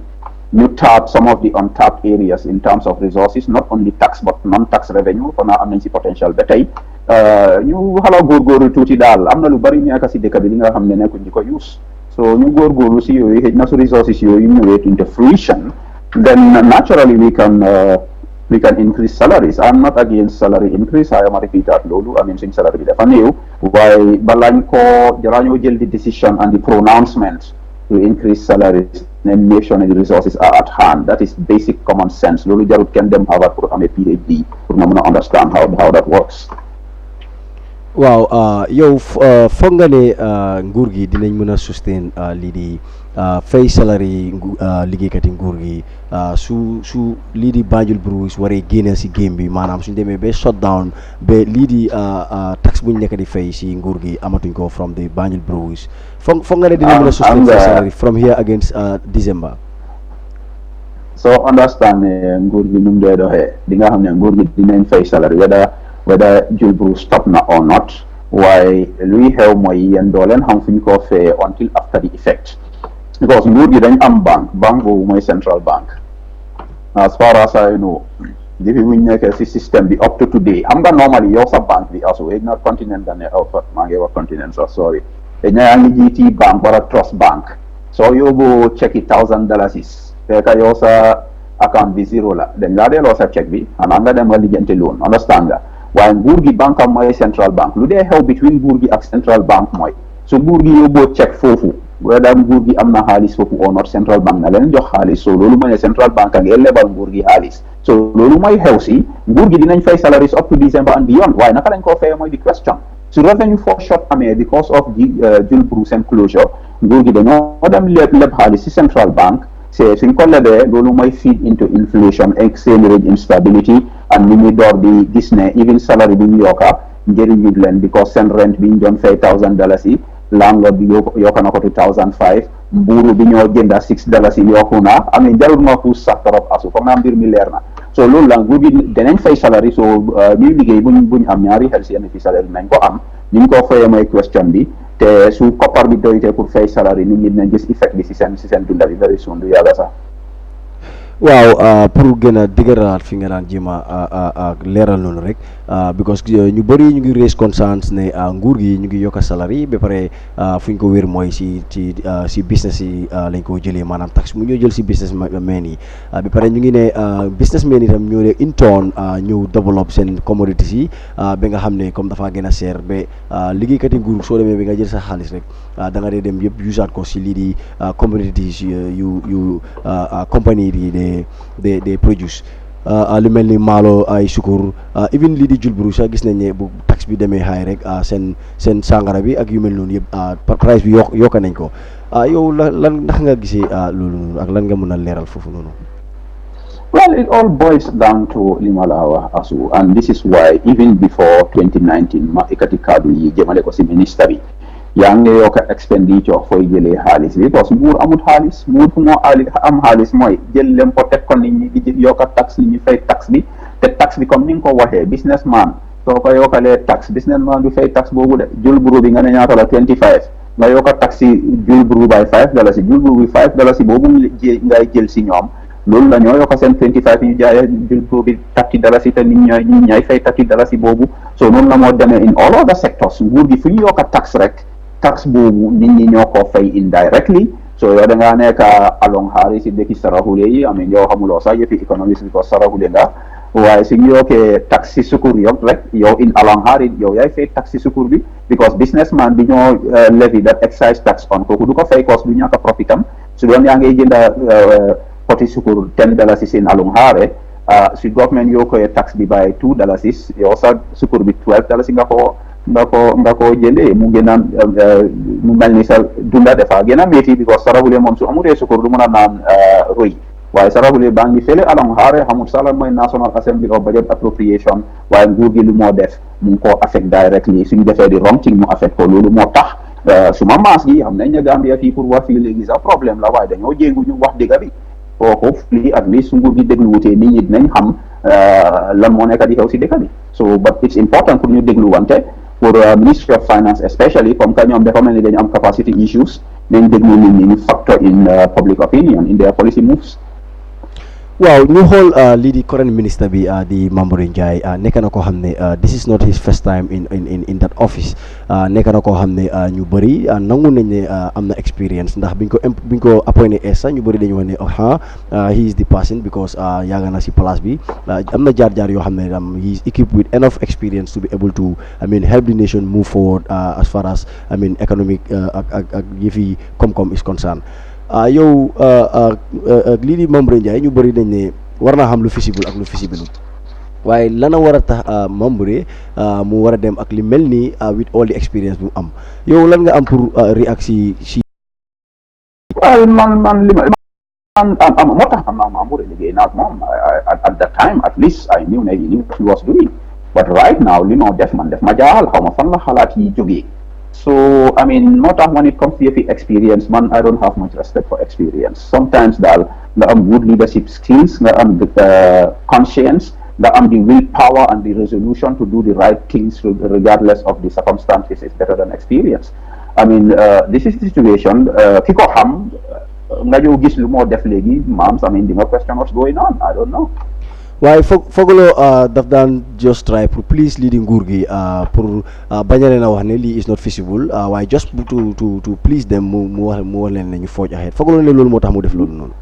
ñu tap some of the untapped areas in terms of resources not only tax but non-tax revenue kon am nañ si potential ba tey ñu xala góorgóorlu tuuti daal am na lu bari nekk si dëkk bi li nga xam ne nekkuñ di ko use so ñu góorgóorlu si yooyu xëy na su resources yooyu ñëwee into fruition then naturally we can we can increase salaries. I'm not against salary increase. I am a repeater lolu. I mean, since salary bi dafa new. Why balañ ko jarañoo jël the decision and the pronouncement to increase salaries and make sure the resources are at hand. That is basic common sense. Lolu jarut ken dem Harvard pour am a PhD pour na mëna understand how that works. waaw yow foog nga ne nguur gi dinañ mën a sustain lii di fay salary liggéeykat yi nguur gi su lii di Banjul Breweries waree génne si game bi maanaam suñ demee ba shut down ba lii di tax buñ nekk di fay si nguur gi amatuñ ko from the Banjul Breweries foog nga ne dinañ mën a sustain fay salary from here against December. So understand nguur gi num dee doxee di nga xam ne nguur gi dinañ fay salary whether Jul Brew stop na or not. Why luy xew mooy yéen doo leen xam fu ñu ko fee until after the effect, because nguur gi dañ am bank boobu mooy central bank. As far as I know, depuis bu ñu nekkee si système bi up to today xam nga normally yow sa bank bi asu egg na continent da ne maa ngi wax continent sax sorry egg na yaa ngi GT bank wala trust bank, soo yóbbu checki $1,000 fekk yow sa account bi zero la dañ laa delloo sa check bi xanaa nga dem nga lijjanti loan, understand nga. waaye nguur gi banque am mooy central bank lu dee xew between nguur gi ak central bank mooy su nguur gi yóbboo check foofu whether nguur gi am na xaalis foofu or not central bank na leen jox xaalis, so loolu mooy ne central bank a ngi lebal nguur gi xaalis, so loolu mooy xew si nguur gi dinañ fay salaries up to December and beyond. waaye naka lañ koo fayee mooy di question su revenue for short amee because of Jul Brew seen closure nguur gi dañoo dem leb xaalis si central bank. suñ ko lebee loolu mooy feed into inflation, exchange rate instability, and ni ñuy door di gis ne even salary bi ñu yokka njëriñut leen because seen rent bi ñu doon fay $1,000 yi landlord bi yokka na ko to $1,500, mbuuru bi ñoo jënda $6 yi yokku na amee jarul ma puus sax trop asu foog naa mbir mi leer na. so loolu la nguur gi danañ fay salary, so ñuy liggéey buñ am ñaari xel si yenn fi salary nañ ko am ni ñu ko fayee mooy question bi. te su koppar bi doytee pour fay salary nit ñi dinañ gis effect bi si seen dunda bi very soon du yàgga sax. waaw pour gën a dëgëraat fi nga daan jéem a leeral noonu rek because ñu bëri ñu ngi raise concerns ne nguur gi ñu ngi yokk salary ba pare fu ñu ko wér mooy si business yi lañ ko jëlee maanaam tax mu ñoo jël si business men yi ba pare ñu ngi ne business men itam ñoo ne in turn ñëw develop seen commodities yi ba nga xam ne comme dafa gën a seer ba liggéeykat yi nguur soo demee bi nga jël sa xaalis rek da nga dee dem yëpp usaat ko si lii di commodities yu compagnie yi de produce lu mel ni maalo ay sukur even lii di Jul Brew sax gis nañ ne bu tax bi demee xaay rek seen sangara bi ak yu mel noonu yëpp price bi yokka nañ ko yow lan ndax nga gisee loolu noonu ak lan nga mën a leeral foofu noonu. Well, it all boils down to Limalawa Asu, and this is why even before 2019 ma ikati kaddu yi jëmale ko si ministre bi yaa ngi yokk expenditure fooy jëlee xaalis bi parce que nguur amul xaalis nguur fu moo am xaalis mooy jël leen ko teg ko nit ñi di yokka tax nit ñi fay tax bi te tax bi comme ni nga ko waxee businessman soo ko yokkalee tax businessman du fay tax boobu de Jul Brew bi nga ne ñaata la 25 nga yokka tax si Jul Brew by $5 Jul Brew bi $5 boobu ngay jël si ñoom loolu la ñoo yokka seen 25 ñu jaayee Jul Brew bi $30 te nit ñooy fay $30 boobu so noonu la moo demee in all other sectors nguur gi fu ñu yokka tax rek tax boobu nit ñi ñoo ko fay indirectly, so yow da ngaa nekk along xaari si dëkki saraxule yi am yow xamuloo sax yëfi économiste bi ko saraxule nga waaye su ñu yokkee tax si sukur yokk rek yow in along xaari yow yaay fay tax si sukur bi because businessman bi ñoo levy that excise tax on kooku du ko fay cause du ñàkk a profit am su doon yaa ngay jënda poti sukur $10 si seen along xaare si government yoo koy tax bi by $2 yow sa sukur bi $12 nga ko jëlee mu gën a mu mel ni sa dunda dafa gën a métti because saraxule moom su amulee sukur du mën a naan roy waaye saraxule baa ngi fële along xaare xamul sala mooy National Assembly of Budget Appropriation waaye nguur gi lu moo def mu ngi koo affect directly suñu defee di wrong thing mu affect ko loolu moo tax suma maas gi xam nañ ne Gambia fii pour wax fii léegi sax problème la waaye dañoo jéegu ñu wax dëgg bi hopefully at least su nguur gi dégluwutee nit ñi dinañ xam lan moo nekk di xew si dëkk bi so but it's important pour ñu déglu wante pour Ministry of Finance especially comme que ñoom dafa mel ni dañu am capacity issues nañ déglu nit ñi ñu factor in public opinion in their policy moves. waaw ñu xool lii di current minister bi di Mamadou Njie nekk na koo xam ne this is not his first time in that office nekk na koo xam ne ñu bëri nangu nañ ne am na experience ndax biñ ko appointé sax ñu bëri dañu wax ne he is the person because yàgg na si place bi am na jaar-jaar yoo xam ne he is equipped with enough experience to be able to help the nation move forward as far as economic ak yëfi koom-koom is concerned. yow lii di Mamadou Njie ñu bëri dañ ne war naa xam lu feasible ak lu feasible waaye lana war a tax Mamadou mu war a dem ak li mel nii with all the experience bu am yow lan nga am pour react si. Well, man, moo tax Mamadou liggéey naa ak moom at that time at least I knew ne he knew what he was doing but right now li moo def man def ma jaaxal xaw ma fan la xalaat yi jógee. So, moo tax when it comes to experience, man, I don't have much respect for experience. Sometimes nga am good leadership skills, nga am the conscience, nga am the willpower and the resolution to do the right things regardless of the circumstances is better than experience. This is the situation. Ki ko xam, nga ñëw gis lu moo def léegi, di nga question what's going on. I don't know. waaye fooguloo daf daan just try pour please lii di nguur gi pour bañ a leen a wax ne lii is not feasible waaye just to please them mu wax leen ne ñu fooj ahead fooguloo ne loolu moo tax mu def loolu noonu.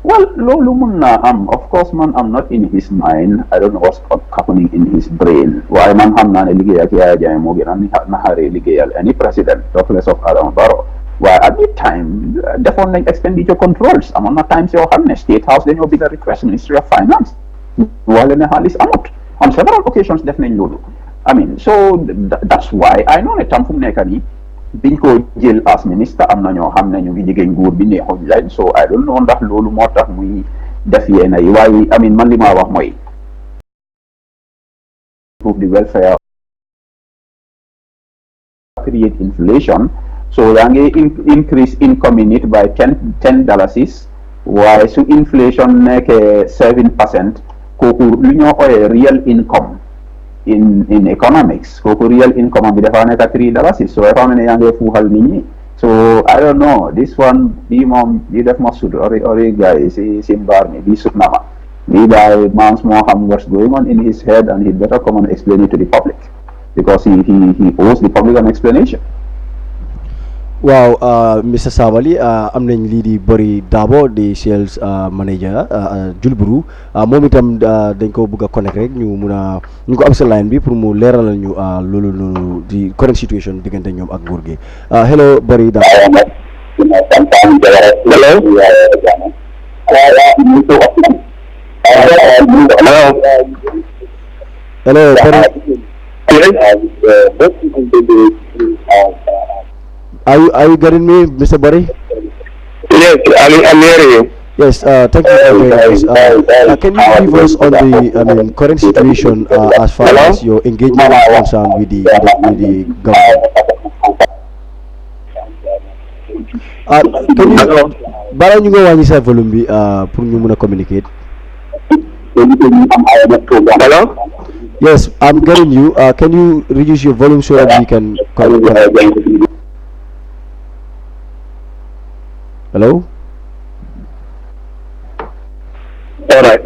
Well, loolu mun naa am of course man I'm not in his mind I don't know what's happening in his brain waaye man xam naa ne liggéey ak Yaya Jammeh moo gën a naxaree liggéeyal any president regardless of Adama Barrow waaye at the time defoon nañ expenditure controls amoon na times yoo xam ne State House dañoo bind a request Ministry of Finance wala ne xaalis amut on several occasions def nañ loolu so that's why I know ne tam fu mu nekk nii biñ ko jël as ministre am na ñoo xam ne ñu ngi jigéen nguur bi neexuñ leen so I don't know ndax loolu moo tax muy def yenn yi waaye man li ma wax mooy improve the welfare create inflation so yaa ngi increase income in it by $10 waaye su inflation nekkee 7% kooku lu ñoo ooyee real income in economics kooku real income bi dafa nekk $3 so dafa ne yaa ngi fuuxal nit ñi so I don't know this one bii moom bii def ma sud ori guys si mbaar mi bii sut na ma bii daal maams moo xam what's going on in his head and he'd better come and explain it to the public because he owes the public an explanation. waaw Mr Sabally am nañ lii di Bori Dabo di sales manager Julburu moom itam dañ ko bëgg a connect rek ñu ko am sa line bi pour mu leeralal ñu loolu noonu di current situation diggante ñoom ak nguur gi hello Bori Dabo. hello Bori. Are you getting me, Mr. Bori? Yes, I'm hearing you. Yes, thank you for joining us. Can you give us on the current situation as far as your engagement is concerned with the government? Can you bala ñu nga wàññi sa volume bi pour ñu mën a communicate? Hello? Yes, I'm getting you. Can you reduce your volume so that we can communicate? Hello? All right.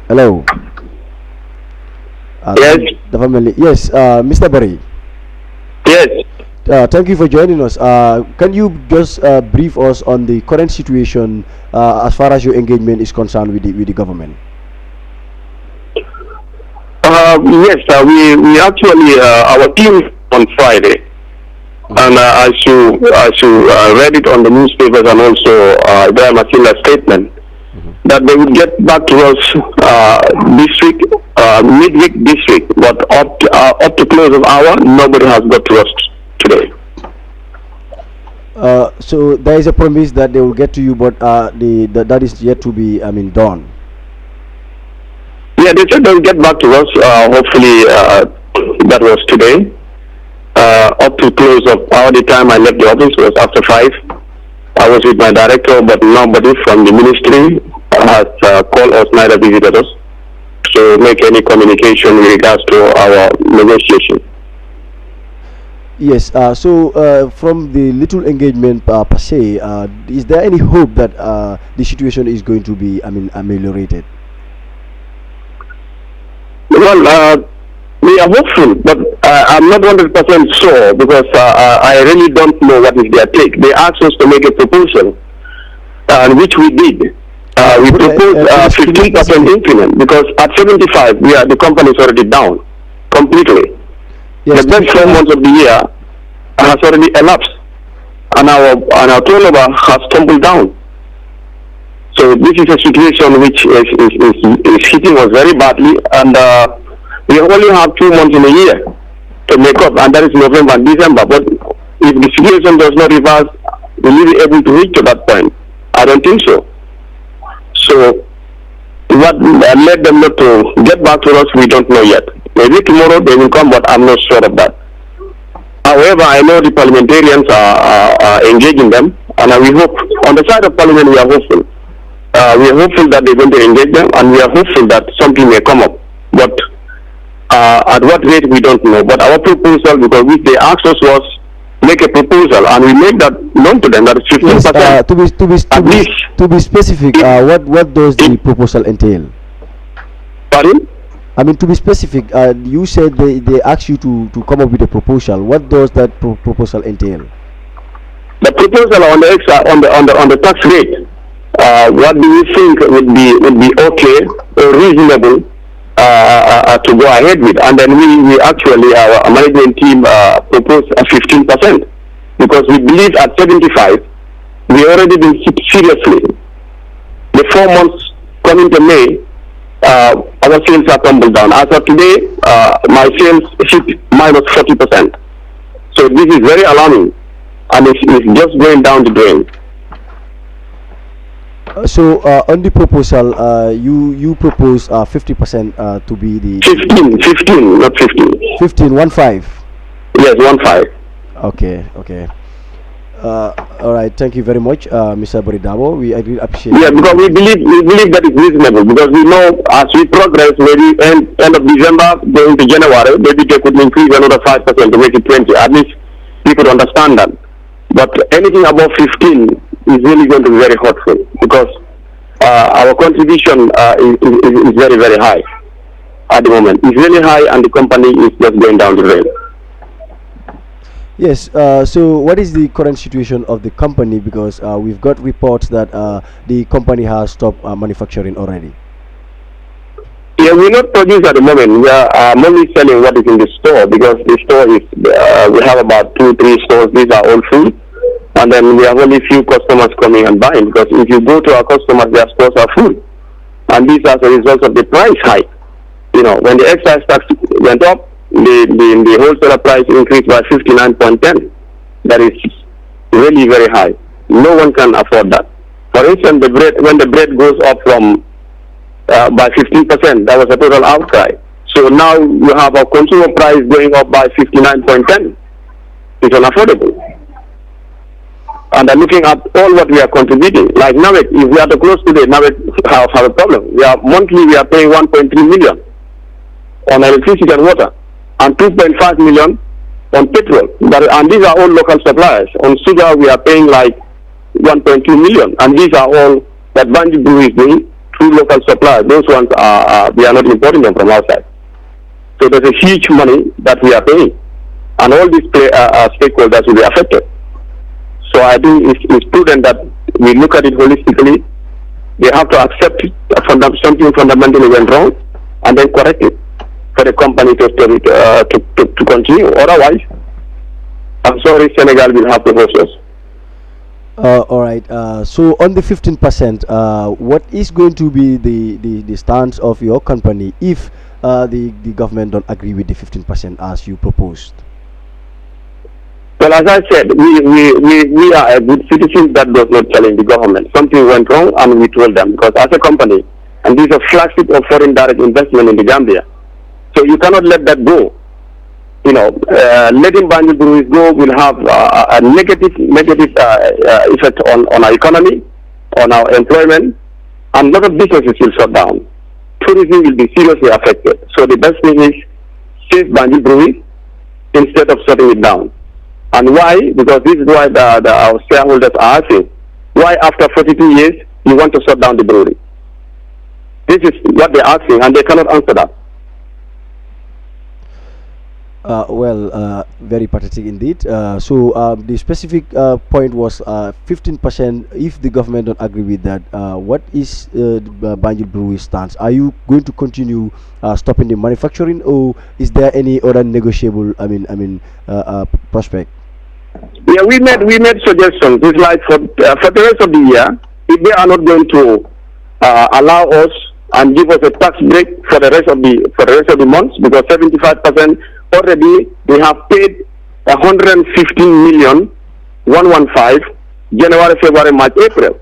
Hello? Yes. Yes, Mr. Bari. Yes. Thank you for joining us. Can you just brief us on the current situation as far as your engagement is concerned with the government? Yes, we actually, our team on Friday. And as you read it on the newspapers and also Ibrahim Akila's statement, that they would get back to us midweek this week, but up to close of hour, nobody has got to us today. So there is a promise that they will get to you, but that is yet to be, done. Yeah, they said they'll get back to us. Hopefully, that was today. Up to close of hour, the time I left the office was after 5. I was with my director, but nobody from the ministry has called us, neither visited us, to make any communication with regards to our negotiation. Yes. So from the little engagement per se, is there any hope that the situation is going to be, ameliorated? Well, we are hopeful, but I'm not 100% sure because I really don't know what is their take. They asked us to make a proposal, which we did. We proposed 15% increment because at 75, the company is already down completely. Yes, The best 4 months of the year has already elapsed, and our turnover has tumbled down. So this is a situation which is hitting us very badly, and we only have 2 months in a year to make up, and that is November and December. But if the situation does not reverse, will we be able to reach to that point? I don't think so. So what led them not to get back to us, we don't know yet. Maybe tomorrow they will come, but I'm not sure of that. However, I know the parliamentarians are engaging them, and we hope, on the side of parliament, we are hopeful. We are hopeful that they're going to engage them, and we are hopeful that something may come up. But at what rate, we don't know. But our proposal, because which they asked us was, make a proposal, and we make that known to them that 15%. Yes, to be specific, what does the proposal entail? Pardon? To be specific, you said they asked you to come up with a proposal. What does that proposal entail? The proposal on the tax rate. What do you think would be okay or reasonable to go ahead with? And then we actually, our management team proposed a 15% because we believe at 75 we already been hit seriously. The 4 months coming to May, our sales are tumbled down. As of today, my sales hit minus 40%. So this is very alarming, and it's just going down the drain. So on the proposal, you propose 50% to be the 15, not 15. 15. Yes, 15. Okay. All right. Thank you very much, Mr. Boridabo. We appreciate. Yeah, because we believe that it's reasonable because we know as we progress, maybe end of December going to January, maybe they could increase another 5% to make it 20. At least we could understand that. But anything above 15 is really going to be very hurtful because our contribution is very, very high at the moment. It's really high, and the company is just going down the drain. Yes. So what is the current situation of the company? Because we've got reports that the company has stopped manufacturing already. Yeah, we're not producing at the moment. We are only selling what is in the store because the store is, we have about 2-3 stores. These are all full. And then we have only few customers coming and buying because if you go to our customers, their stores are full. And these are the results of the price hike. You know, when the excise tax went up, the wholesaler price increased by 59.10. That is really very high. No one can afford that. For instance, when the bread goes up from by 15%, that was a total outcry. So now you have a consumer price going up by 59.10. It's unaffordable. And I'm looking at all what we are contributing. Like Navet, if we are to close today, Navet have a problem. Monthly we are paying 1.3 million on electricity and water, and 2.5 million on petrol. And these are all local suppliers. On sugar we are paying like 1.2 million, and these are all that Banji Brew is doing through local suppliers. Those ones we are not importing them from outside. So there's a huge money that we are paying, and all these stakeholders will be affected. So I think it's prudent that we look at it holistically. They have to accept something fundamentally went wrong, and then correct it for the company to continue. Otherwise, I'm sorry, Senegal will have to host us. All right. So on the 15%, what is going to be the stance of your company if the government don't agree with the 15% as you proposed? Well, as I said, we are a good citizen that does not challenge the government. Something went wrong, and we told them, because as a company, and this is a flagship of foreign direct investment in the Gambia, so you cannot let that go. You know, letting Banjul breweries go will have a negative effect on our economy, on our employment, and a lot of businesses will shut down. Tourism will be seriously affected. So the best thing is save Banjul breweries instead of shutting it down. And why? Because this is why our shareholders are asking. Why after 42 years you want to shut down the brewery? This is what they're asking, and they cannot answer that. Very pathetic indeed. So the specific point was 15%. If the government don't agree with that, what is the Banjul Brewery stance? Are you going to continue stopping the manufacturing, or is there any other negotiable? Prospect? Yeah, we made suggestions. It's like for the rest of the year, if they are not going to allow us and give us a tax break for the rest of the months, because 75% already they have paid 115 million, 115, January, February, March, April,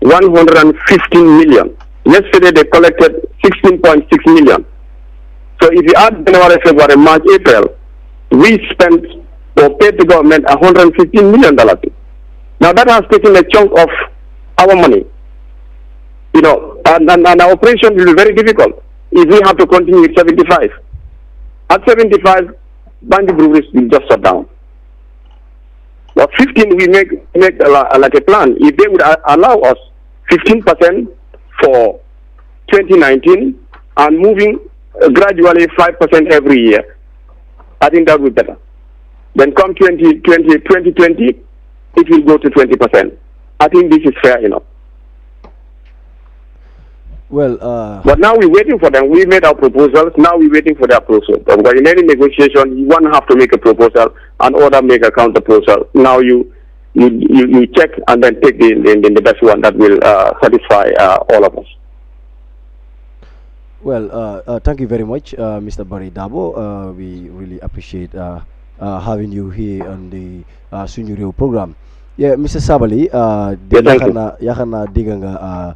115 million. Yesterday they collected 16.6 million. So if you add January, February, March, April, we spent or paid the government $115 million. Now that has taken a chunk of our money. You know, and our operation will be very difficult if we have to continue with 75. At 75, Banjul breweries will just shut down. But 15, we make like a plan. If they would allow us 15% for 2019 and moving gradually 5% every year, I think that would be better. Then come 2020, it will go to 20%. I think this is fair enough. But now we're waiting for them. We made our proposals. Now we're waiting for their proposal. Because in any negotiation, one have to make a proposal and other make a counter proposal. Now you check and then take the best one that will satisfy all of us. Well, thank you very much, Mr. Barry Dabo. We really appreciate having you here on the Sunu Reew program. Yeah, Mr. Sabali, yaakaar naa dégg nga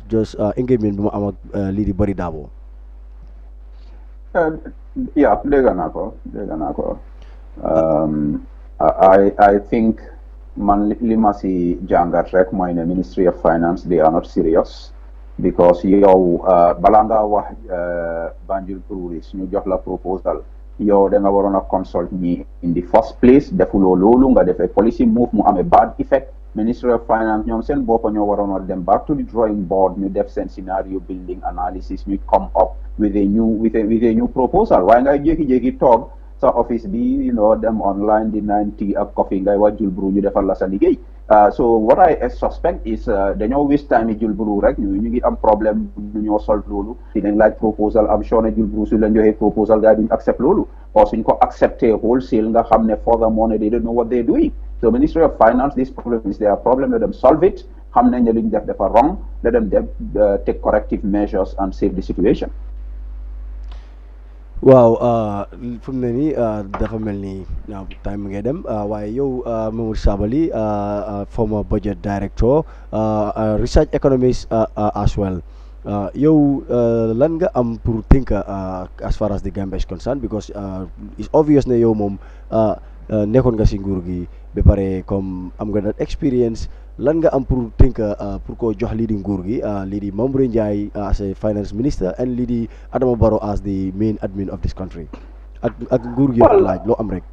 just engagement bi mu am ak lii di Barry Dabo. Yeah, dégg naa ko. I think man li ma si jàngat rek mooy ne Ministry of Finance, they are not serious, because yow balaa ngaa wax Banjul Breweries ñu jox la proposal, yow da nga waroon a consult ñi in the first place. Defuloo loolu, nga defee policy move mu amee bad effect. Ministry of Finance ñoom seen boppa ñoo waroon a dem back to the drawing board, ñu def seen scenario building analysis, ñu come up with a new proposal. Waaye ngay jékki-jékki toog sa office bi, dem online di naan tea ak coffee ngay wax Jul Brew ñu defal la sa liggéey. So what I suspect is dañoo waste time yi Jul Brew rek ñu ngi am problème ñu ñoo solve loolu. Dinañ laaj proposal, am sure ne Jul Brew su leen joxee proposal gars duñ accept loolu. Or suñ ko accepté wholesale nga xam ne furthermore they don't know what they're doing. So Ministry of Finance, this problem is their problem. Let them solve it. Xam nañ ne luñ def dafa wrong. Let them take corrective measures and save the situation. Waaw fu mu ne nii dafa mel ni time ngay dem waaye yow Mamadou Sabally, former budget director, research economist as well, yow lan nga am pour think as far as the Gambia is concerned, because it's obvious ne yow moom nekkoon nga si nguur gi ba pare comme am nga that experience. Lan nga am pour think pour ko jox lii di nguur gi lii di Mamboure Njie as a finance minister and lii di Adama Barrow as the main admin of this country ak nguur gi laaj loo am rek.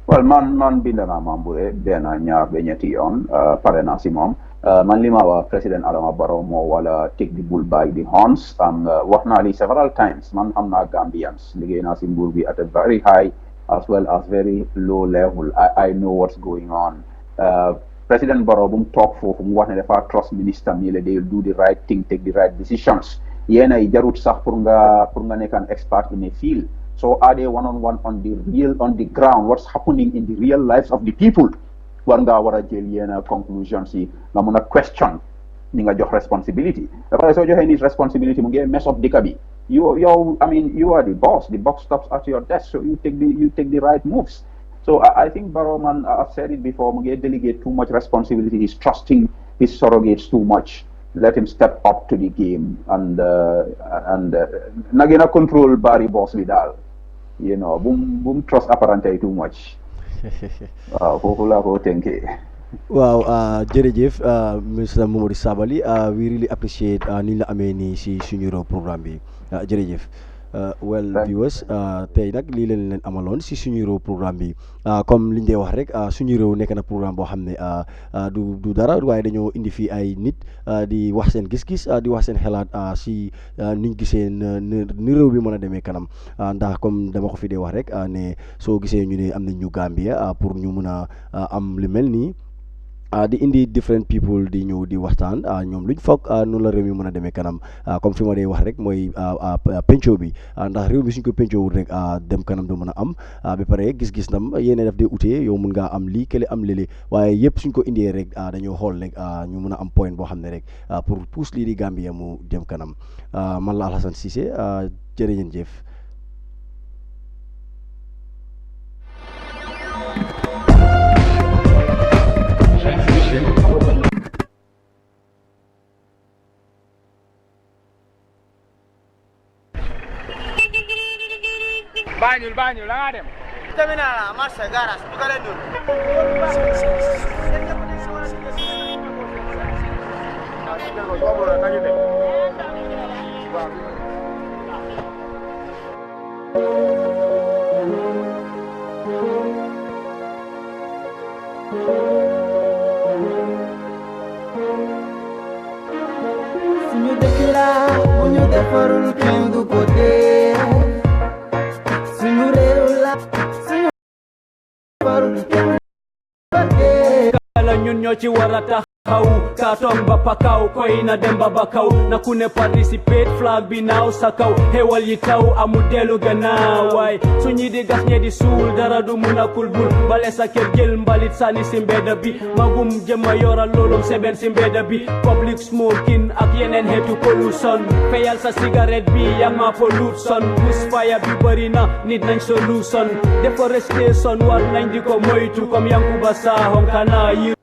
Well, man bind naa Mamboure benn ñaar ba ñetti yoon pare naa si moom. Man li ma wax président Adama Barrow moo wala take the bull by the horns. Wax naa li several times. Man xam naa Gambians liggéey naa si nguur gi at a very high as well as very low level. I know what's going on. President Barrow bu mu toog foofu mu wax ne dafa trust minister mi la they will do the right thing, take the right decisions. Yéen ay jarut sax pour nga nekk an expert in a field. So are they one-on-one on the ground, what's happening in the real lives of the people? War nga war a jël yenn conclusions yi nga mun a question ñi nga jox responsibility. Dafa soo joxee nit responsibility mu ngi mess up dëkk bi. You are the boss. The buck stops at your desk, so you take the right moves. So I think Barrow, man, I've said it before, Muge delegate too much responsibility. He's trusting his surrogates too much. Let him step up to the game and nagina control Barry boss vidal. Boom trust apparently too much. Wow, thank you. Wow, jërëjëf Mr. Mamadou Sabally, we really appreciate ni la amee nii si Sunu Reew programme bi jërëjëf. well viewers tey nag lii leen amaloon si suñu réew programme bi comme liñ dee wax rek suñu réew nekk na programme boo xam ne du dara waaye dañoo indi fii ay nit di wax seen gis-gis di wax seen xalaat si niñ gisee ni réew bi mën a demee kanam ndax comme dama ko fi dee wax rek ne soo gisee ñu ne am nañ ñu Gambia pour ñu mun a am lu mel nii di indi different people di ñëw di waxtaan ñoom luñ foog noonu la réew mi mën a demee kanam comme fi ma dee wax rek mooy penco bi ndax réew mi suñ ko pencoowul rek dem kanam du mën a am ba pare gis-gis nam yéene daf dee utee yow mun ngaa am lii kële am lële waaye yëpp suñ ko indee rek dañoo xool rek ñu mun a am point boo xam ne rek pour pousse lii di Gambia mu dem kanam man la Alhassane Cissé jërë ngeen jëf. Banjul la nga dem terminal marché garage bu ko leen dul suñu dëkk la bu ñu defarul kenn du ko dee suñu réew la suñu defarul kenn kala ñun ñoo ci war a taxaw kaatong ba pakaw koy na dem ba bakaw na ku ne participate flag bi naaw sa kaw xewal yi taw amu dellu gannaaw waay suñi di gas ñe di suul dara du mun a kulbul bale sa kër jël mbalit sànni si mbedda bi magum jëma yoral loolum seben si mbedda bi public smoking ak yeneen xeetu pollution feyal sa cigarette bi yang ma pollution bushfire bi bëri na nit nañ solution deforestation war nañ di ko moytu comme Yankuba Saaxo kana yi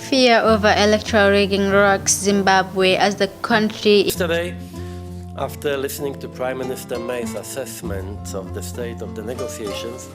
Fear over electoral rigging rocks Zimbabwe as the country. Yesterday, after listening to Prime Minister May's assessment of the state of the negotiations,